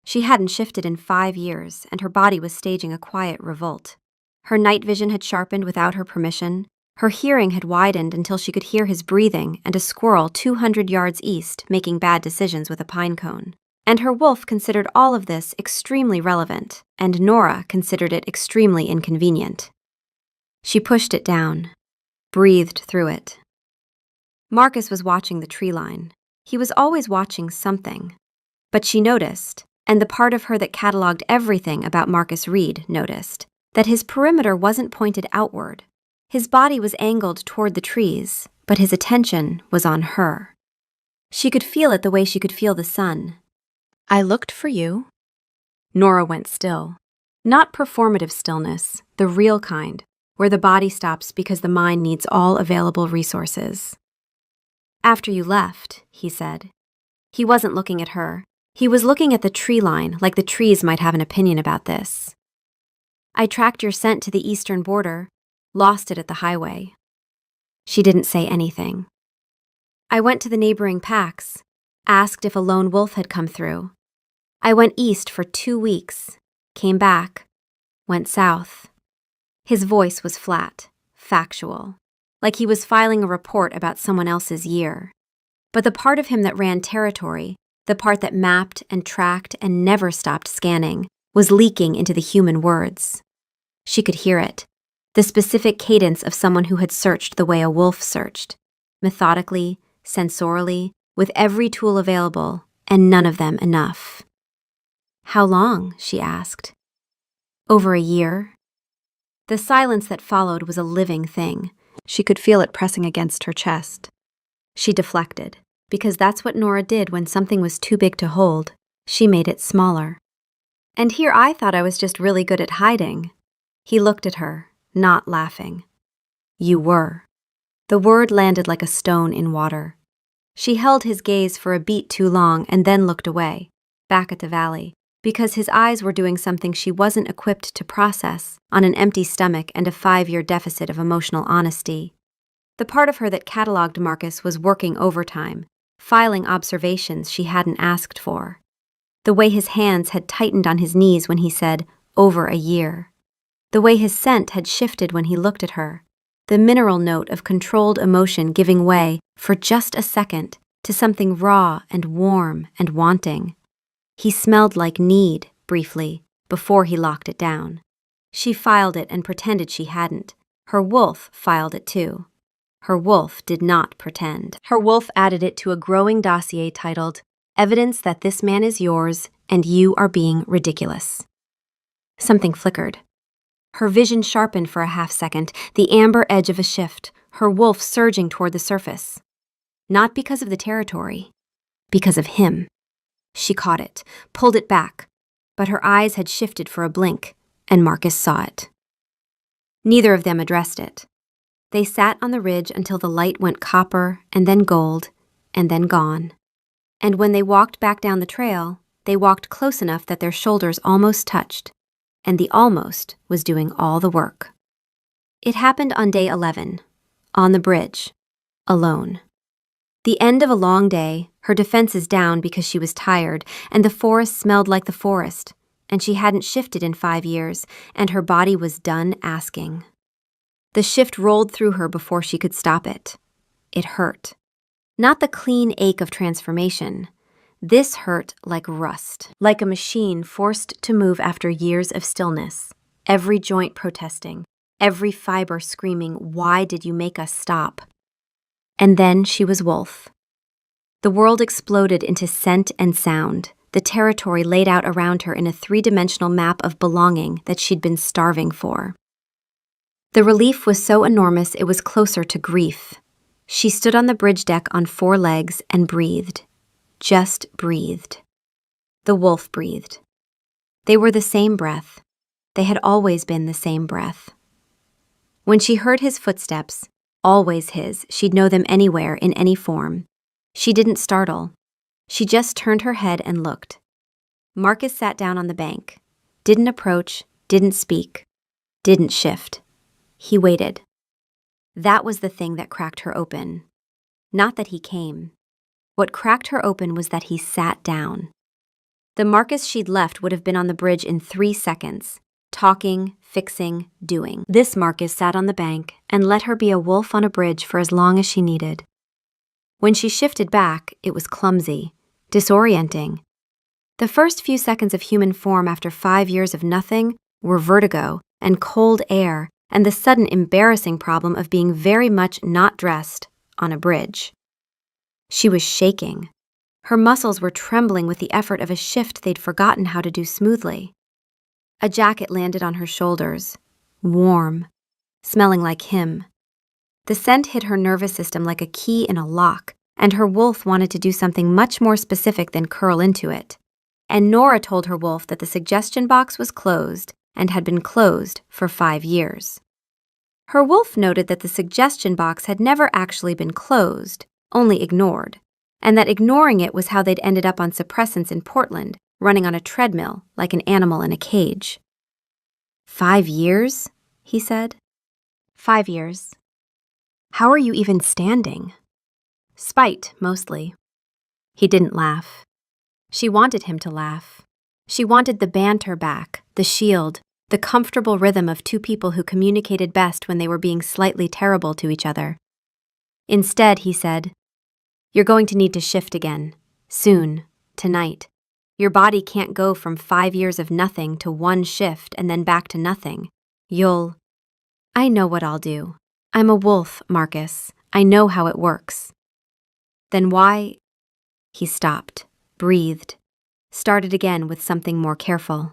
She hadn't shifted in 5 years, and her body was staging a quiet revolt. Her night vision had sharpened without her permission. Her hearing had widened until she could hear his breathing and a squirrel 200 yards east making bad decisions with a pine cone. And her wolf considered all of this extremely relevant, and Nora considered it extremely inconvenient. She pushed it down, breathed through it. Marcus was watching the tree line. He was always watching something. But she noticed, and the part of her that cataloged everything about Marcus Reed noticed, that his perimeter wasn't pointed outward. His body was angled toward the trees, but his attention was on her. She could feel it the way she could feel the sun. "I looked for you." Nora went still. Not performative stillness, the real kind, where the body stops because the mind needs all available resources. "After you left," he said. He wasn't looking at her. He was looking at the tree line, like the trees might have an opinion about this. "I tracked your scent to the eastern border, lost it at the highway. She didn't say anything. I went to the neighboring packs, asked if a lone wolf had come through. I went east for 2 weeks, came back, went south. His voice was flat, factual, like he was filing a report about someone else's year. But the part of him that ran territory, the part that mapped and tracked and never stopped scanning, was leaking into the human words. She could hear it, the specific cadence of someone who had searched the way a wolf searched, methodically, sensorially, with every tool available, and none of them enough. "How long?" she asked. "Over a year." The silence that followed was a living thing. She could feel it pressing against her chest. She deflected, because that's what Nora did when something was too big to hold. She made it smaller. And here I thought I was just really good at hiding. He looked at her, not laughing. "You were." The word landed like a stone in water. She held his gaze for a beat too long and then looked away, back at the valley, because his eyes were doing something she wasn't equipped to process on an empty stomach and a 5-year deficit of emotional honesty. The part of her that cataloged Marcus was working overtime, filing observations she hadn't asked for. The way his hands had tightened on his knees when he said, "over a year." The way his scent had shifted when he looked at her. The mineral note of controlled emotion giving way, for just a second, to something raw and warm and wanting. He smelled like need, briefly, before he locked it down. She filed it and pretended she hadn't. Her wolf filed it too. Her wolf did not pretend. Her wolf added it to a growing dossier titled, "Evidence that this man is yours and you are being ridiculous." Something flickered. Her vision sharpened for a half-second, the amber edge of a shift, her wolf surging toward the surface. Not because of the territory, because of him. She caught it, pulled it back, but her eyes had shifted for a blink, and Marcus saw it. Neither of them addressed it. They sat on the ridge until the light went copper and then gold and then gone. And when they walked back down the trail, they walked close enough that their shoulders almost touched, and the almost was doing all the work. It happened on day 11, on the bridge, alone. The end of a long day, her defenses down because she was tired, and the forest smelled like the forest, and she hadn't shifted in 5 years, and her body was done asking. The shift rolled through her before she could stop it. It hurt. Not the clean ache of transformation. This hurt like rust, like a machine forced to move after years of stillness, every joint protesting, every fiber screaming, "Why did you make us stop?" And then she was wolf. The world exploded into scent and sound, the territory laid out around her in a 3-dimensional map of belonging that she'd been starving for. The relief was so enormous it was closer to grief. She stood on the bridge deck on 4 legs and breathed. Just breathed. The wolf breathed. They were the same breath. They had always been the same breath. When she heard his footsteps, always his, she'd know them anywhere in any form. She didn't startle. She just turned her head and looked. Marcus sat down on the bank. Didn't approach, didn't speak, didn't shift. He waited. That was the thing that cracked her open. Not that he came. What cracked her open was that he sat down. The Marcus she'd left would have been on the bridge in 3 seconds, talking, fixing, doing. This Marcus sat on the bank and let her be a wolf on a bridge for as long as she needed. When she shifted back, it was clumsy, disorienting. The first few seconds of human form after 5 years of nothing were vertigo and cold air and the sudden embarrassing problem of being very much not dressed on a bridge. She was shaking. Her muscles were trembling with the effort of a shift they'd forgotten how to do smoothly. A jacket landed on her shoulders, warm, smelling like him. The scent hit her nervous system like a key in a lock, and her wolf wanted to do something much more specific than curl into it. And Nora told her wolf that the suggestion box was closed and had been closed for 5 years. Her wolf noted that the suggestion box had never actually been closed, only ignored, and that ignoring it was how they'd ended up on suppressants in Portland, running on a treadmill like an animal in a cage. 5 years? He said. 5 years. How are you even standing? Spite, mostly. He didn't laugh. She wanted him to laugh. She wanted the banter back, the shield, the comfortable rhythm of two people who communicated best when they were being slightly terrible to each other. Instead, he said, "You're going to need to shift again. Soon. Tonight. Your body can't go from 5 years of nothing to one shift and then back to nothing. I know what I'll do. I'm a wolf, Marcus. I know how it works." Then why? He stopped, breathed, started again with something more careful.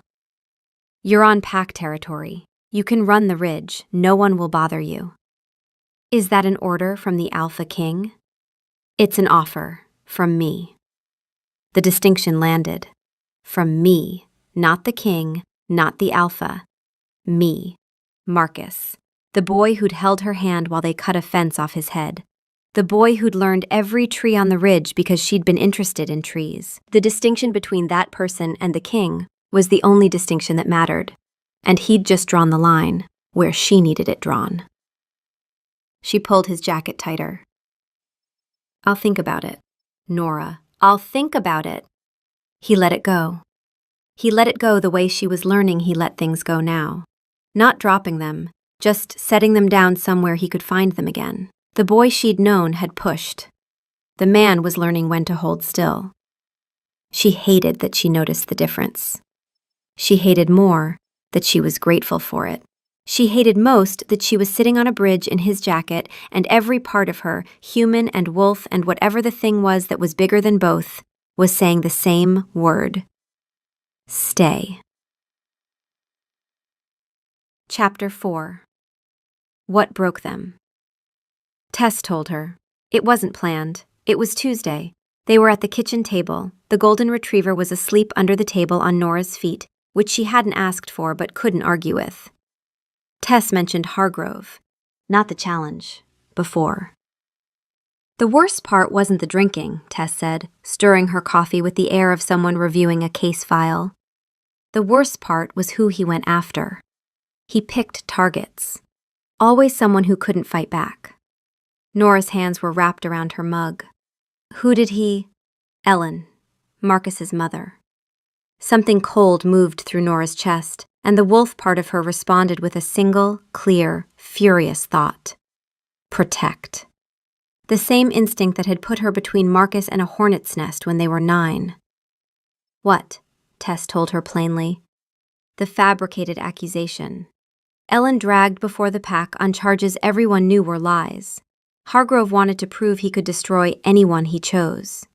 "You're on pack territory. You can run the ridge. No one will bother you." "Is that an order from the Alpha King?" "It's an offer. From me." The distinction landed. From me, not the king, not the Alpha. Me, Marcus, the boy who'd held her hand while they cut a fence off his head. The boy who'd learned every tree on the ridge because she'd been interested in trees. The distinction between that person and the king was the only distinction that mattered, and he'd just drawn the line where she needed it drawn. She pulled his jacket tighter. "I'll think about it, Nora. I'll think about it." He let it go. He let it go the way she was learning he let things go now. Not dropping them, just setting them down somewhere he could find them again. The boy she'd known had pushed. The man was learning when to hold still. She hated that she noticed the difference. She hated more that she was grateful for it. She hated most that she was sitting on a bridge in his jacket and every part of her, human and wolf and whatever the thing was that was bigger than both, was saying the same word. Stay. Chapter 4. What broke them? Tess told her. It wasn't planned. It was Tuesday. They were at the kitchen table. The golden retriever was asleep under the table on Nora's feet, which she hadn't asked for but couldn't argue with. Tess mentioned Hargrove. Not the challenge. Before. The worst part wasn't the drinking, Tess said, stirring her coffee with the air of someone reviewing a case file. The worst part was who he went after. He picked targets. Always someone who couldn't fight back. Nora's hands were wrapped around her mug. Who did he? Ellen, Marcus's mother. Something cold moved through Nora's chest, and the wolf part of her responded with a single, clear, furious thought. Protect. The same instinct that had put her between Marcus and a hornet's nest when they were 9. What? Tess told her plainly. The fabricated accusation. Ellen dragged before the pack on charges everyone knew were lies. Hargrove wanted to prove he could destroy anyone he chose.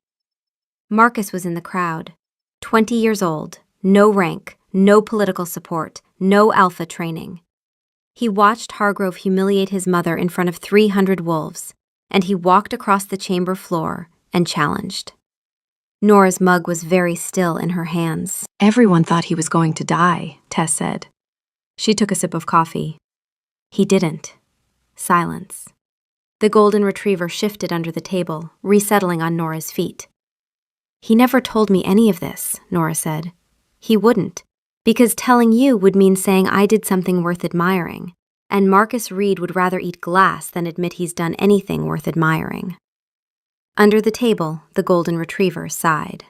Marcus was in the crowd. 20 years old, no rank, no political support, no alpha training. He watched Hargrove humiliate his mother in front of 300 wolves, and he walked across the chamber floor and challenged. Nora's mug was very still in her hands. Everyone thought he was going to die, Tess said. She took a sip of coffee. He didn't. Silence. The golden retriever shifted under the table, resettling on Nora's feet. He never told me any of this, Nora said. He wouldn't, because telling you would mean saying I did something worth admiring, and Marcus Reed would rather eat glass than admit he's done anything worth admiring. Under the table, the golden retriever sighed.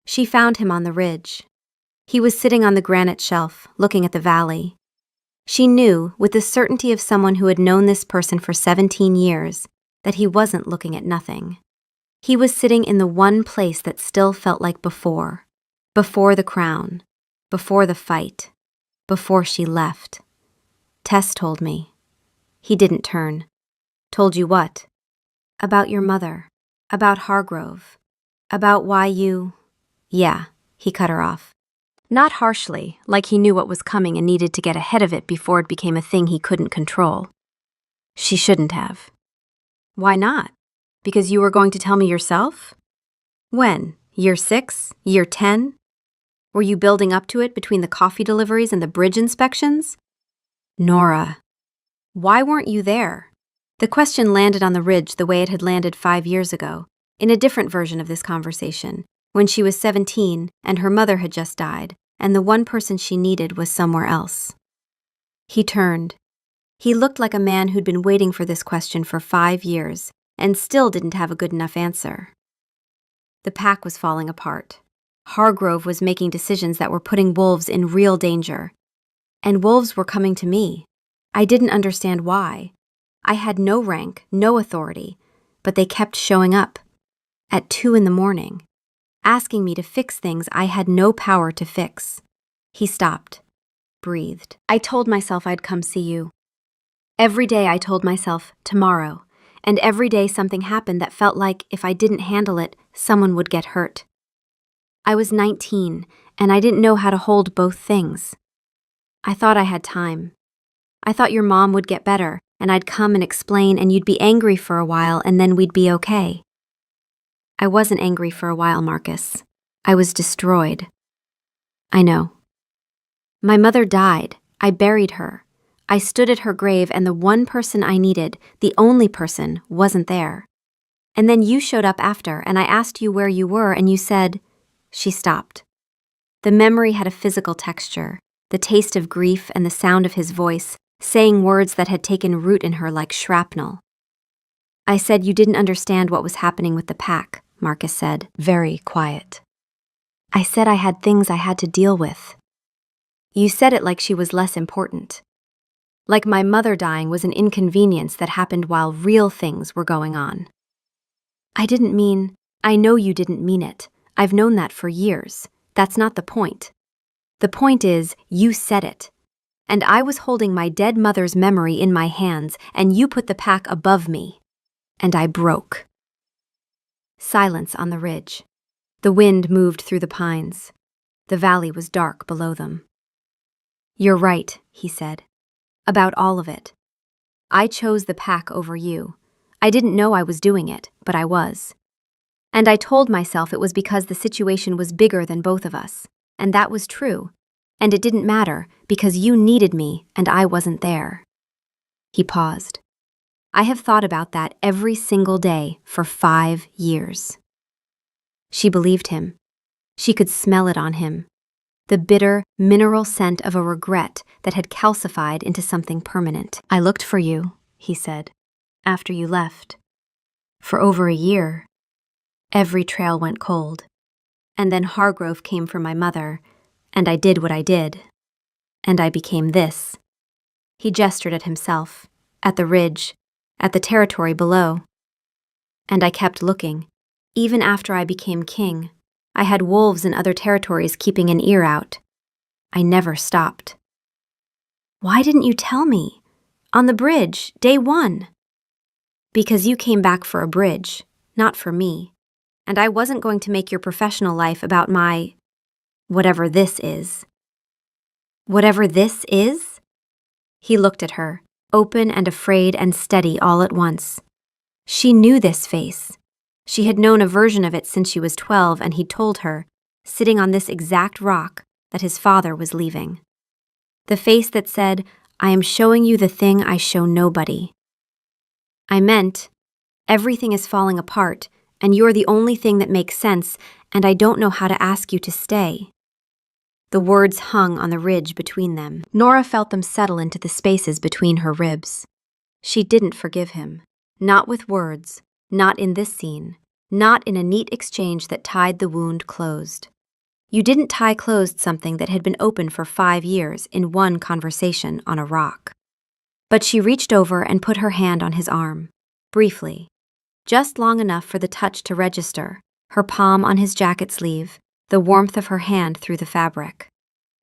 She found him on the ridge. He was sitting on the granite shelf, looking at the valley. She knew, with the certainty of someone who had known this person for 17 years, that he wasn't looking at nothing. He was sitting in the one place that still felt like before the crown, before the fight, before she left. Tess told me. He didn't turn. Told you what? About your mother, about Hargrove, about why you... Yeah, he cut her off. Not harshly, like he knew what was coming and needed to get ahead of it before it became a thing he couldn't control. She shouldn't have. Why not? Because you were going to tell me yourself? When? Year 6? Year 10? Were you building up to it between the coffee deliveries and the bridge inspections? Nora. Why weren't you there? The question landed on the ridge the way it had landed 5 years ago, in a different version of this conversation, when she was 17 and her mother had just died, and the one person she needed was somewhere else. He turned. He looked like a man who'd been waiting for this question for 5 years and still didn't have a good enough answer. The pack was falling apart. Hargrove was making decisions that were putting wolves in real danger. And wolves were coming to me. I didn't understand why. I had no rank, no authority, but they kept showing up. At 2 a.m, asking me to fix things I had no power to fix. He stopped, breathed. I told myself I'd come see you. Every day I told myself, tomorrow, and every day something happened that felt like if I didn't handle it, someone would get hurt. I was 19, and I didn't know how to hold both things. I thought I had time. I thought your mom would get better, and I'd come and explain, and you'd be angry for a while, and then we'd be okay. I wasn't angry for a while, Marcus. I was destroyed. I know. My mother died. I buried her. I stood at her grave, and the one person I needed, the only person, wasn't there. And then you showed up after, and I asked you where you were, and you said... She stopped. The memory had a physical texture, the taste of grief and the sound of his voice, saying words that had taken root in her like shrapnel. I said you didn't understand what was happening with the pack, Marcus said, very quiet. I said I had things I had to deal with. You said it like she was less important. Like my mother dying was an inconvenience that happened while real things were going on. I know you didn't mean it. I've known that for years. That's not the point. The point is, you said it. And I was holding my dead mother's memory in my hands, and you put the pack above me. And I broke. Silence on the ridge. The wind moved through the pines. The valley was dark below them. You're right, he said. About all of it. I chose the pack over you. I didn't know I was doing it, but I was. And I told myself it was because the situation was bigger than both of us. And that was true. And it didn't matter, because you needed me and I wasn't there. He paused. I have thought about that every single day for 5 years. She believed him. She could smell it on him. The bitter, mineral scent of a regret that had calcified into something permanent. I looked for you, he said, after you left. For over a year. Every trail went cold. And then Hargrove came for my mother, and I did what I did. And I became this. He gestured at himself, at the ridge, at the territory below. And I kept looking. Even after I became king, I had wolves in other territories keeping an ear out. I never stopped. Why didn't you tell me? On the bridge, day 1. Because you came back for a bridge, not for me. And I wasn't going to make your professional life about my... whatever this is. Whatever this is? He looked at her, open and afraid and steady all at once. She knew this face. She had known a version of it since she was 12, and he'd told her, sitting on this exact rock, that his father was leaving. The face that said, I am showing you the thing I show nobody. I meant, everything is falling apart, and you're the only thing that makes sense, and I don't know how to ask you to stay. The words hung on the ridge between them. Nora felt them settle into the spaces between her ribs. She didn't forgive him. Not with words, not in this scene, not in a neat exchange that tied the wound closed. You didn't tie closed something that had been open for 5 years in one conversation on a rock. But she reached over and put her hand on his arm, briefly, just long enough for the touch to register, her palm on his jacket sleeve, the warmth of her hand through the fabric.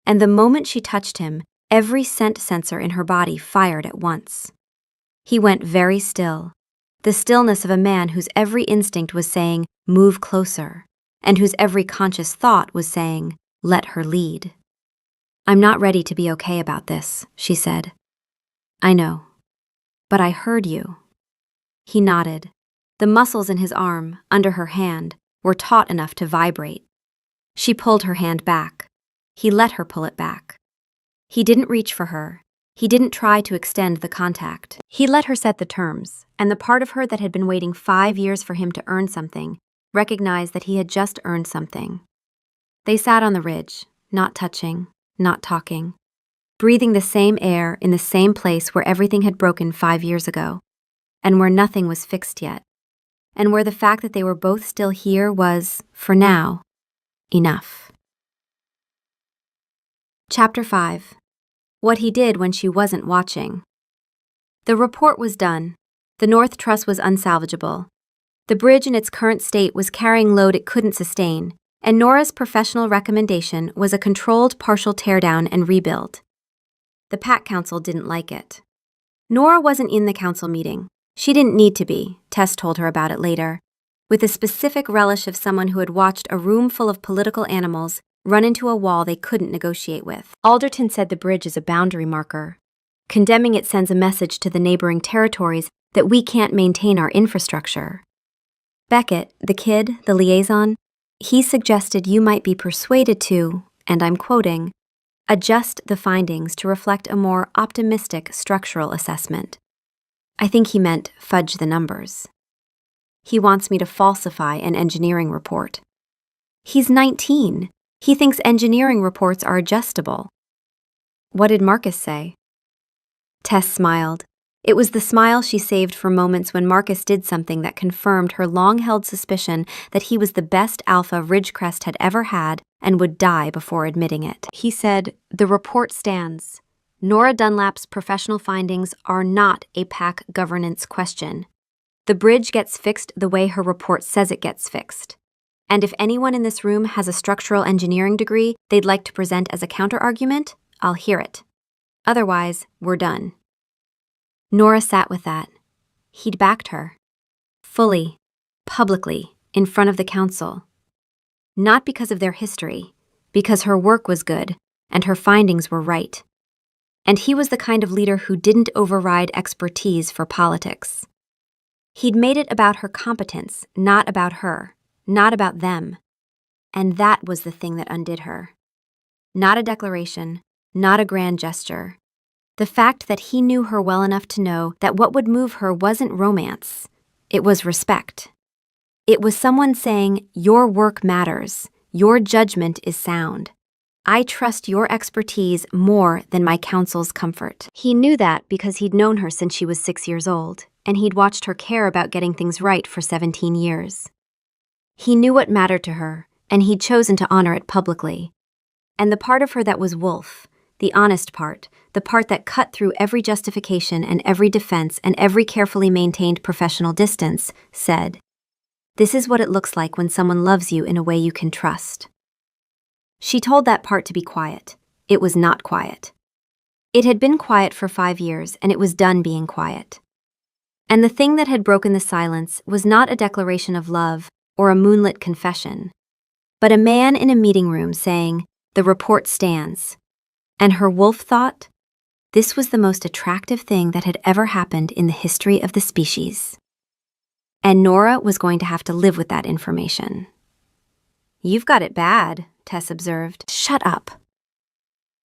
And the moment she touched him, every scent sensor in her body fired at once. He went very still, the stillness of a man whose every instinct was saying, move closer, and whose every conscious thought was saying, let her lead. I'm not ready to be okay about this, she said. I know. But I heard you. He nodded. The muscles in his arm, under her hand, were taut enough to vibrate. She pulled her hand back. He let her pull it back. He didn't reach for her. He didn't try to extend the contact. He let her set the terms, and the part of her that had been waiting 5 years for him to earn something recognized that he had just earned something. They sat on the ridge, not touching, not talking, breathing the same air in the same place where everything had broken 5 years ago, and where nothing was fixed yet, and where the fact that they were both still here was, for now, enough. Chapter 5. What he did when she wasn't watching. The report was done. The North Truss was unsalvageable. The bridge in its current state was carrying load it couldn't sustain, and Nora's professional recommendation was a controlled partial teardown and rebuild. The Pack Council didn't like it. Nora wasn't in the council meeting. She didn't need to be, Tess told her about it later, with the specific relish of someone who had watched a room full of political animals run into a wall they couldn't negotiate with. Alderton said the bridge is a boundary marker. Condemning it sends a message to the neighboring territories that we can't maintain our infrastructure. Beckett, the kid, the liaison, he suggested you might be persuaded to, and I'm quoting, adjust the findings to reflect a more optimistic structural assessment. I think he meant fudge the numbers. He wants me to falsify an engineering report. He's 19. He thinks engineering reports are adjustable. What did Marcus say? Tess smiled. It was the smile she saved for moments when Marcus did something that confirmed her long-held suspicion that he was the best alpha Ridgecrest had ever had and would die before admitting it. He said, "The report stands. Nora Dunlap's professional findings are not a pack governance question. The bridge gets fixed the way her report says it gets fixed. And if anyone in this room has a structural engineering degree they'd like to present as a counter-argument, I'll hear it. Otherwise, we're done." Nora sat with that. He'd backed her. Fully, publicly, in front of the council. Not because of their history, because her work was good and her findings were right. And he was the kind of leader who didn't override expertise for politics. He'd made it about her competence, not about her, not about them. And that was the thing that undid her. Not a declaration, not a grand gesture. The fact that he knew her well enough to know that what would move her wasn't romance. It was respect. It was someone saying, your work matters. Your judgment is sound. I trust your expertise more than my counsel's comfort. He knew that because he'd known her since she was 6 years old, and he'd watched her care about getting things right for 17 years. He knew what mattered to her, and he'd chosen to honor it publicly. And the part of her that was Wolf, the honest part, the part that cut through every justification and every defense and every carefully maintained professional distance, said, "This is what it looks like when someone loves you in a way you can trust." She told that part to be quiet. It was not quiet. It had been quiet for 5 years, and it was done being quiet. And the thing that had broken the silence was not a declaration of love or a moonlit confession, but a man in a meeting room saying, "The report stands." And her Wolf thought, this was the most attractive thing that had ever happened in the history of the species. And Nora was going to have to live with that information. "You've got it bad," Tess observed. "Shut up."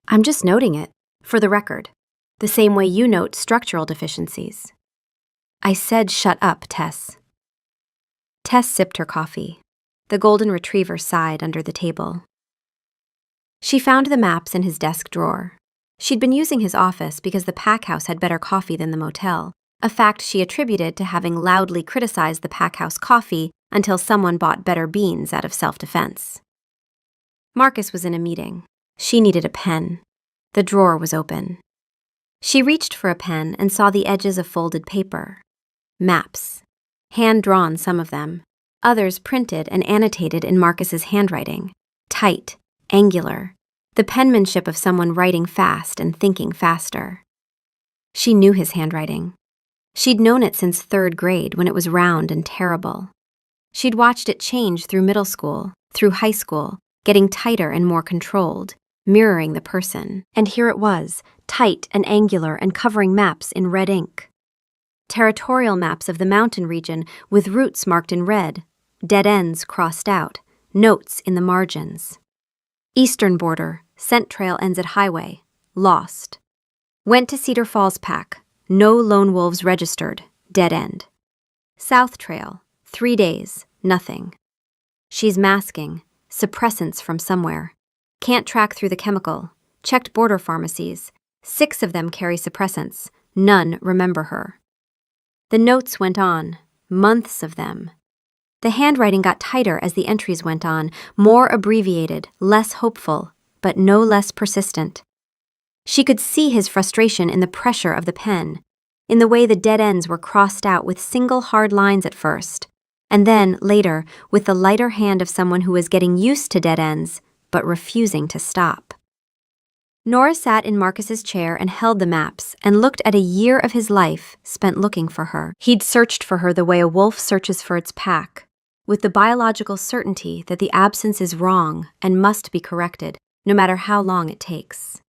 "I'm just noting it, for the record, the same way you note structural deficiencies." "I said shut up, Tess." Tess sipped her coffee. The golden retriever sighed under the table. She found the maps in his desk drawer. She'd been using his office because the Pack House had better coffee than the motel, a fact she attributed to having loudly criticized the Pack House coffee until someone bought better beans out of self-defense. Marcus was in a meeting. She needed a pen. The drawer was open. She reached for a pen and saw the edges of folded paper. Maps. Hand-drawn, some of them. Others printed and annotated in Marcus's handwriting. Tight. Angular, the penmanship of someone writing fast and thinking faster. She knew his handwriting. She'd known it since 3rd grade when it was round and terrible. She'd watched it change through middle school, through high school, getting tighter and more controlled, mirroring the person. And here it was, tight and angular and covering maps in red ink. Territorial maps of the mountain region with routes marked in red, dead ends crossed out, notes in the margins. Eastern border, scent trail ends at highway, lost. Went to Cedar Falls Pack, no lone wolves registered, dead end. South trail, 3 days, nothing. She's masking, suppressants from somewhere. Can't track through the chemical, checked border pharmacies, 6 of them carry suppressants. None remember her. The notes went on, months of them. The handwriting got tighter as the entries went on, more abbreviated, less hopeful, but no less persistent. She could see his frustration in the pressure of the pen, in the way the dead ends were crossed out with single hard lines at first, and then, later, with the lighter hand of someone who was getting used to dead ends, but refusing to stop. Nora sat in Marcus's chair and held the maps and looked at a year of his life spent looking for her. He'd searched for her the way a wolf searches for its pack, with the biological certainty that the absence is wrong and must be corrected, no matter how long it takes.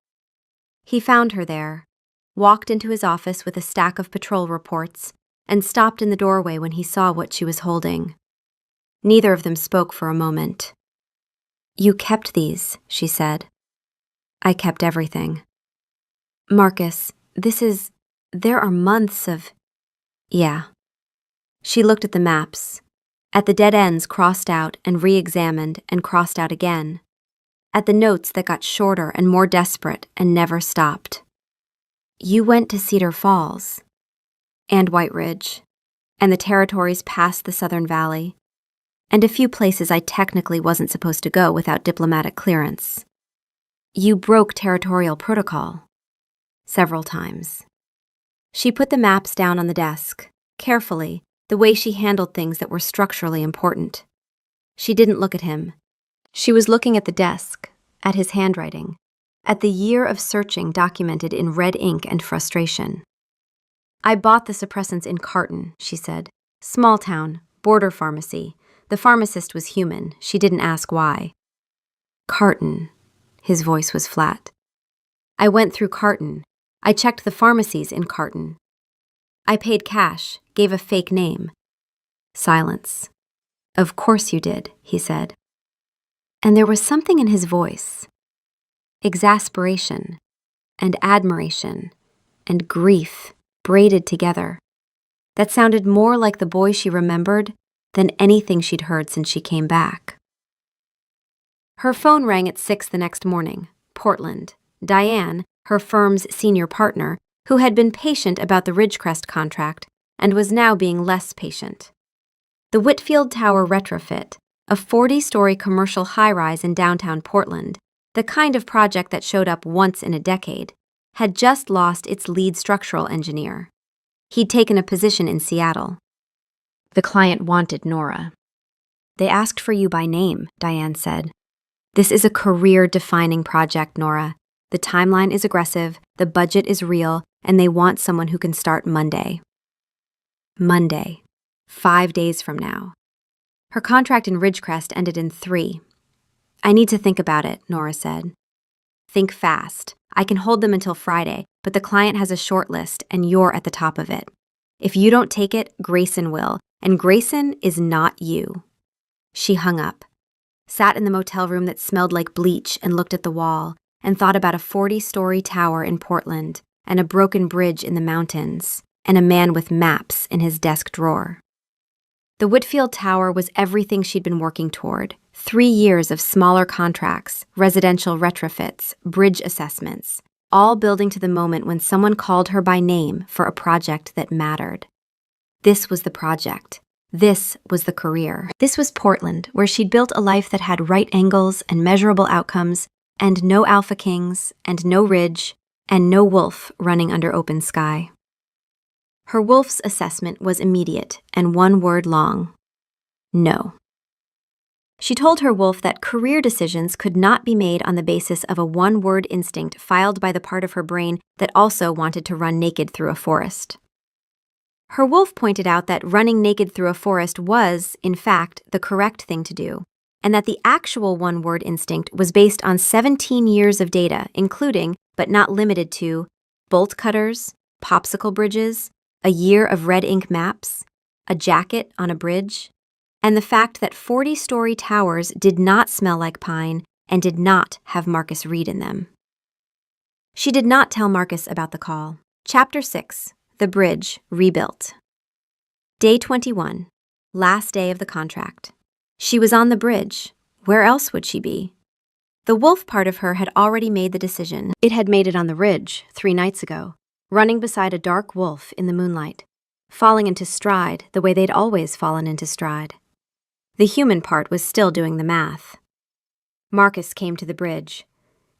He found her there, walked into his office with a stack of patrol reports, and stopped in the doorway when he saw what she was holding. Neither of them spoke for a moment. "You kept these," she said. "I kept everything." "Marcus, there are months of—" "Yeah." She looked at the maps, at the dead ends crossed out and re-examined and crossed out again, at the notes that got shorter and more desperate and never stopped. "You went to Cedar Falls, and White Ridge, and the territories past the Southern Valley, and a few places I technically wasn't supposed to go without diplomatic clearance. You broke territorial protocol. Several times." She put the maps down on the desk, carefully, the way she handled things that were structurally important. She didn't look at him. She was looking at the desk, at his handwriting, at the year of searching documented in red ink and frustration. "I bought the suppressants in Carton," she said. "Small town, border pharmacy. The pharmacist was human. She didn't ask why." "Carton." His voice was flat. "I went through Carton. I checked the pharmacies in Carton. I paid cash, gave a fake name." Silence. "Of course you did," he said. And there was something in his voice. Exasperation, and admiration, and grief braided together, that sounded more like the boy she remembered than anything she'd heard since she came back. Her phone rang at 6 the next morning, Portland. Diane, her firm's senior partner, who had been patient about the Ridgecrest contract and was now being less patient. The Whitfield Tower retrofit, a 40-story commercial high-rise in downtown Portland, the kind of project that showed up once in a decade, had just lost its lead structural engineer. He'd taken a position in Seattle. The client wanted Nora. "They asked for you by name," Diane said. "This is a career-defining project, Nora. The timeline is aggressive, the budget is real, and they want someone who can start Monday." Monday. 5 days from now. Her contract in Ridgecrest ended in 3. "I need to think about it," Nora said. "Think fast. I can hold them until Friday, but the client has a short list, and you're at the top of it. If you don't take it, Grayson will, and Grayson is not you." She hung up, sat in the motel room that smelled like bleach and looked at the wall, and thought about a 40-story tower in Portland, and a broken bridge in the mountains, and a man with maps in his desk drawer. The Whitfield Tower was everything she'd been working toward. 3 years of smaller contracts, residential retrofits, bridge assessments, all building to the moment when someone called her by name for a project that mattered. This was the project. This was the career. This was Portland, where she'd built a life that had right angles and measurable outcomes, and no Alpha Kings, and no ridge, and no wolf running under open sky. Her wolf's assessment was immediate and 1 word long. No. She told her wolf that career decisions could not be made on the basis of a 1-word instinct filed by the part of her brain that also wanted to run naked through a forest. Her wolf pointed out that running naked through a forest was, in fact, the correct thing to do, and that the actual 1-word instinct was based on 17 years of data, including, but not limited to, bolt cutters, popsicle bridges, a year of red ink maps, a jacket on a bridge, and the fact that 40-story towers did not smell like pine and did not have Marcus Reed in them. She did not tell Marcus about the call. Chapter 6. The Bridge Rebuilt. Day 21. Last day of the contract. She was on the bridge. Where else would she be? The wolf part of her had already made the decision. It had made it on the ridge 3 nights ago, running beside a dark wolf in the moonlight, falling into stride the way they'd always fallen into stride. The human part was still doing the math. Marcus came to the bridge.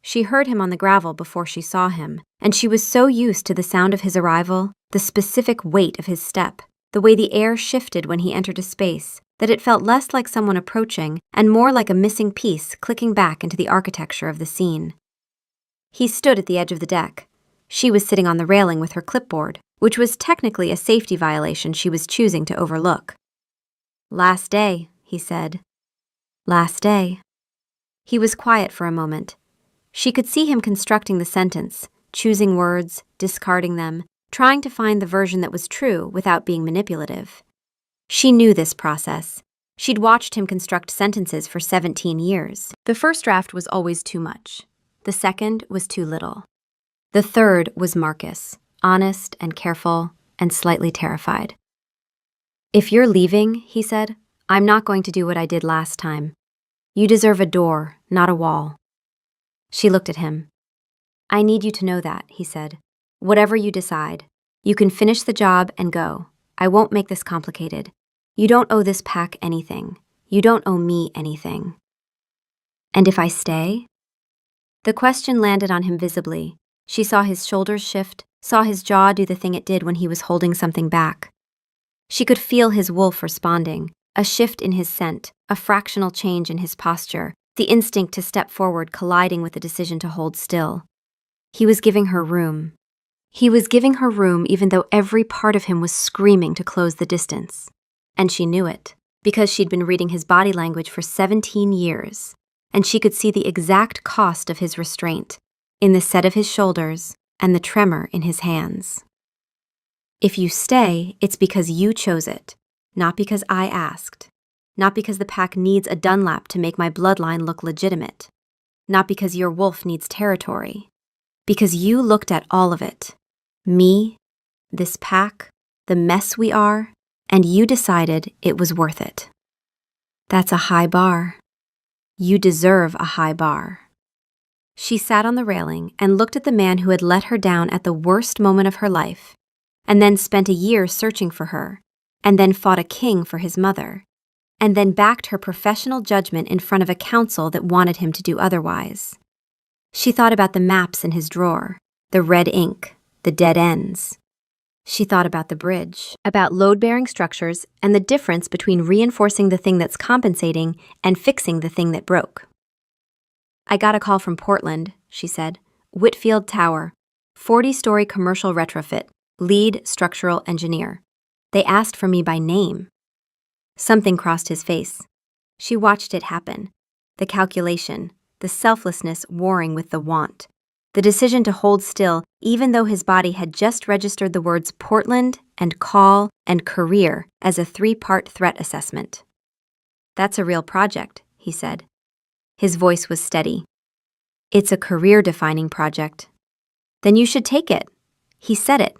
She heard him on the gravel before she saw him, and she was so used to the sound of his arrival, the specific weight of his step, the way the air shifted when he entered a space, that it felt less like someone approaching and more like a missing piece clicking back into the architecture of the scene. He stood at the edge of the deck. She was sitting on the railing with her clipboard, which was technically a safety violation she was choosing to overlook. "Last day," he said. "Last day." He was quiet for a moment. She could see him constructing the sentence, choosing words, discarding them, trying to find the version that was true without being manipulative. She knew this process. She'd watched him construct sentences for 17 years. The first draft was always too much. The second was too little. The third was Marcus, honest and careful and slightly terrified. "If you're leaving," he said, "I'm not going to do what I did last time. You deserve a door, not a wall." She looked at him. "I need you to know that," he said. "Whatever you decide, you can finish the job and go. I won't make this complicated. You don't owe this pack anything. You don't owe me anything." "And if I stay?" The question landed on him visibly. She saw his shoulders shift, saw his jaw do the thing it did when he was holding something back. She could feel his wolf responding, a shift in his scent, a fractional change in his posture, the instinct to step forward colliding with the decision to hold still. He was giving her room. He was giving her room even though every part of him was screaming to close the distance. And she knew it, because she'd been reading his body language for 17 years, and she could see the exact cost of his restraint in the set of his shoulders and the tremor in his hands. "If you stay, it's because you chose it, not because I asked. Not because the pack needs a Dunlap to make my bloodline look legitimate. Not because your wolf needs territory. Because you looked at all of it. Me, this pack, the mess we are, and you decided it was worth it. That's a high bar. You deserve a high bar." She sat on the railing and looked at the man who had let her down at the worst moment of her life, and then spent a year searching for her, and then fought a king for his mother, and then backed her professional judgment in front of a council that wanted him to do otherwise. She thought about the maps in his drawer, the red ink, the dead ends. She thought about the bridge, about load-bearing structures and the difference between reinforcing the thing that's compensating and fixing the thing that broke. "I got a call from Portland," she said. "Whitfield Tower, 40-story commercial retrofit, lead structural engineer. They asked for me by name." Something crossed his face. She watched it happen. The calculation, the selflessness warring with the want. The decision to hold still even though his body had just registered the words Portland and call and career as a 3-part threat assessment. "That's a real project," he said. His voice was steady. "It's a career-defining project." "Then you should take it." He said it.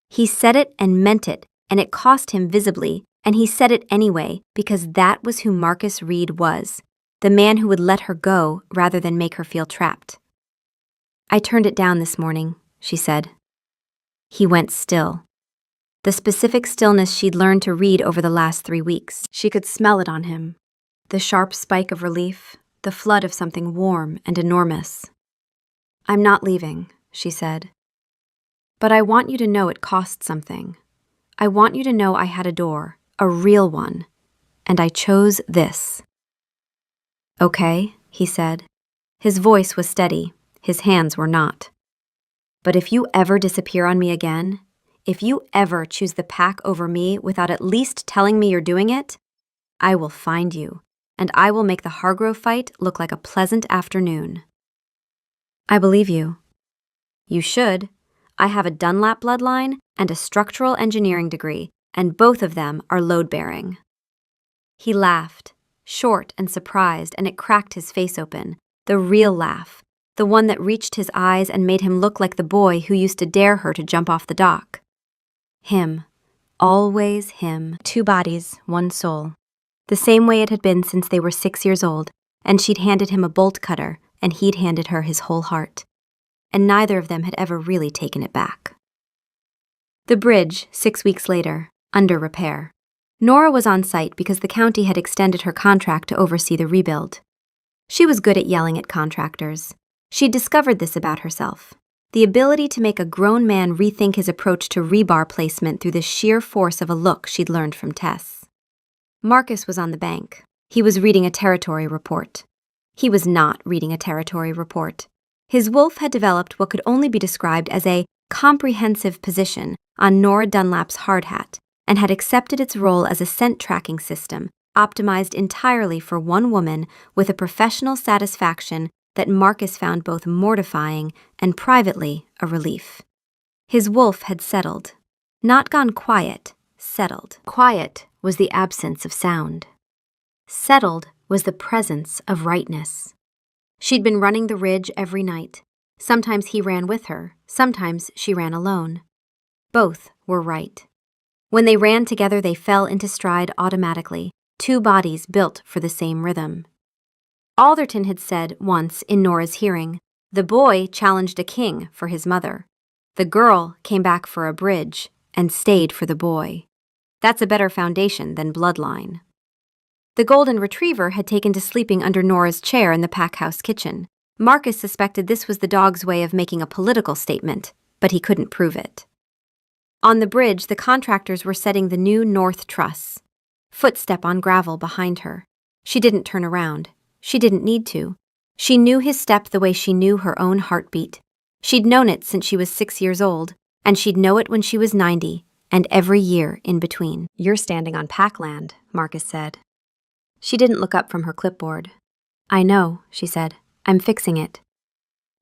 He said it and meant it, and it cost him visibly, and he said it anyway because that was who Marcus Reed was, the man who would let her go rather than make her feel trapped. "I turned it down this morning," she said. He went still. The specific stillness she'd learned to read over the last 3 weeks. She could smell it on him. The sharp spike of relief, the flood of something warm and enormous. "I'm not leaving," she said. "But I want you to know it cost something. I want you to know I had a door, a real one, and I chose this." "Okay," he said. His voice was steady, his hands were not. "But if you ever disappear on me again, if you ever choose the pack over me without at least telling me you're doing it, I will find you, and I will make the Hargrove fight look like a pleasant afternoon." "I believe you." "You should. I have a Dunlap bloodline and a structural engineering degree, and both of them are load-bearing." He laughed, short and surprised, and it cracked his face open. The real laugh, the one that reached his eyes and made him look like the boy who used to dare her to jump off the dock. Him. Always him. 2 bodies, 1 soul. The same way it had been since they were 6 years old, and she'd handed him a bolt cutter, and he'd handed her his whole heart. And neither of them had ever really taken it back. The bridge, 6 weeks later, under repair. Nora was on site because the county had extended her contract to oversee the rebuild. She was good at yelling at contractors. She'd discovered this about herself. The ability to make a grown man rethink his approach to rebar placement through the sheer force of a look she'd learned from Tess. Marcus was on the bank. He was reading a territory report. He was not reading a territory report. His wolf had developed what could only be described as a comprehensive position on Nora Dunlap's hard hat and had accepted its role as a scent tracking system optimized entirely for one woman with a professional satisfaction that Marcus found both mortifying and privately a relief. His wolf had settled. Not gone quiet, settled. Quiet was the absence of sound. Settled was the presence of rightness. She'd been running the ridge every night. Sometimes he ran with her, sometimes she ran alone. Both were right. When they ran together, they fell into stride automatically, two bodies built for the same rhythm. Alderton had said once in Nora's hearing, the boy challenged a king for his mother. The girl came back for a bridge and stayed for the boy. That's a better foundation than bloodline. The golden retriever had taken to sleeping under Nora's chair in the packhouse kitchen. Marcus suspected this was the dog's way of making a political statement, but he couldn't prove it. On the bridge, the contractors were setting the new north truss. Footstep on gravel behind her. She didn't turn around. She didn't need to. She knew his step the way she knew her own heartbeat. She'd known it since she was 6 years old, and she'd know it when she was 90, and every year in between. You're standing on packland, Marcus said. She didn't look up from her clipboard. I know, she said. I'm fixing it.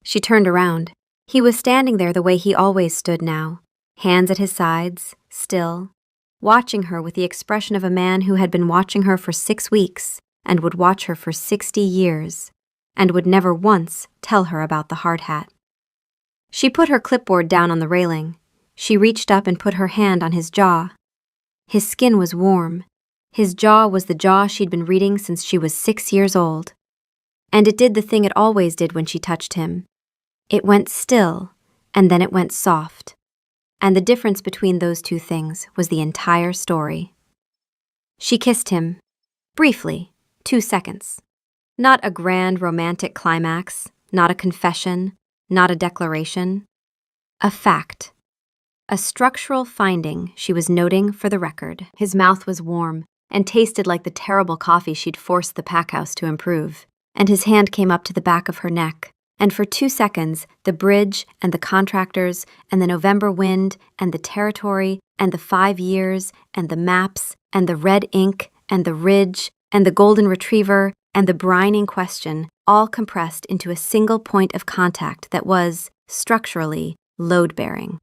She turned around. He was standing there the way he always stood now, hands at his sides, still, watching her with the expression of a man who had been watching her for 6 weeks and would watch her for 60 years, and would never once tell her about the hard hat. She put her clipboard down on the railing. She reached up and put her hand on his jaw. His skin was warm. His jaw was the jaw she'd been reading since she was 6 years old. And it did the thing it always did when she touched him. It went still, and then it went soft. And the difference between those two things was the entire story. She kissed him, briefly, 2 seconds. Not a grand romantic climax, not a confession, not a declaration. A fact. A structural finding she was noting for the record. His mouth was warm and tasted like the terrible coffee she'd forced the packhouse to improve, and his hand came up to the back of her neck, and for 2 seconds, the bridge and the contractors and the November wind and the territory and the 5 years and the maps and the red ink and the ridge and the golden retriever and the brining question all compressed into a single point of contact that was, structurally, load-bearing.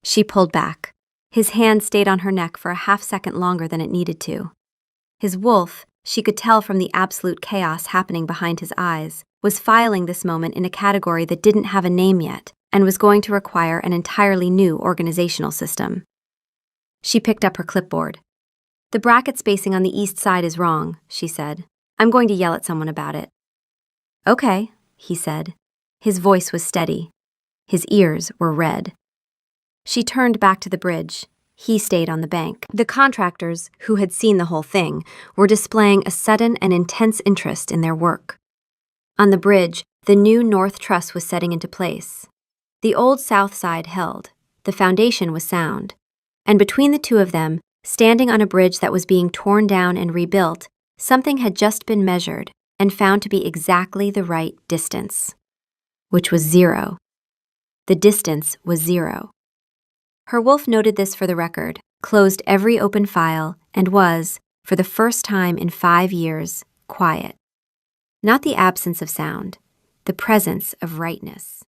She pulled back. His hand stayed on her neck for a half-second longer than it needed to. His wolf, she could tell from the absolute chaos happening behind his eyes, was filing this moment in a category that didn't have a name yet and was going to require an entirely new organizational system. She picked up her clipboard. The bracket spacing on the east side is wrong, she said. I'm going to yell at someone about it. Okay, he said. His voice was steady. His ears were red. She turned back to the bridge. He stayed on the bank. The contractors, who had seen the whole thing, were displaying a sudden and intense interest in their work. On the bridge, the new north truss was setting into place. The old south side held. The foundation was sound. And between the two of them, standing on a bridge that was being torn down and rebuilt, something had just been measured and found to be exactly the right distance, which was 0. The distance was 0. Her wolf noted this for the record, closed every open file, and was, for the first time in 5 years, quiet. Not the absence of sound, the presence of rightness.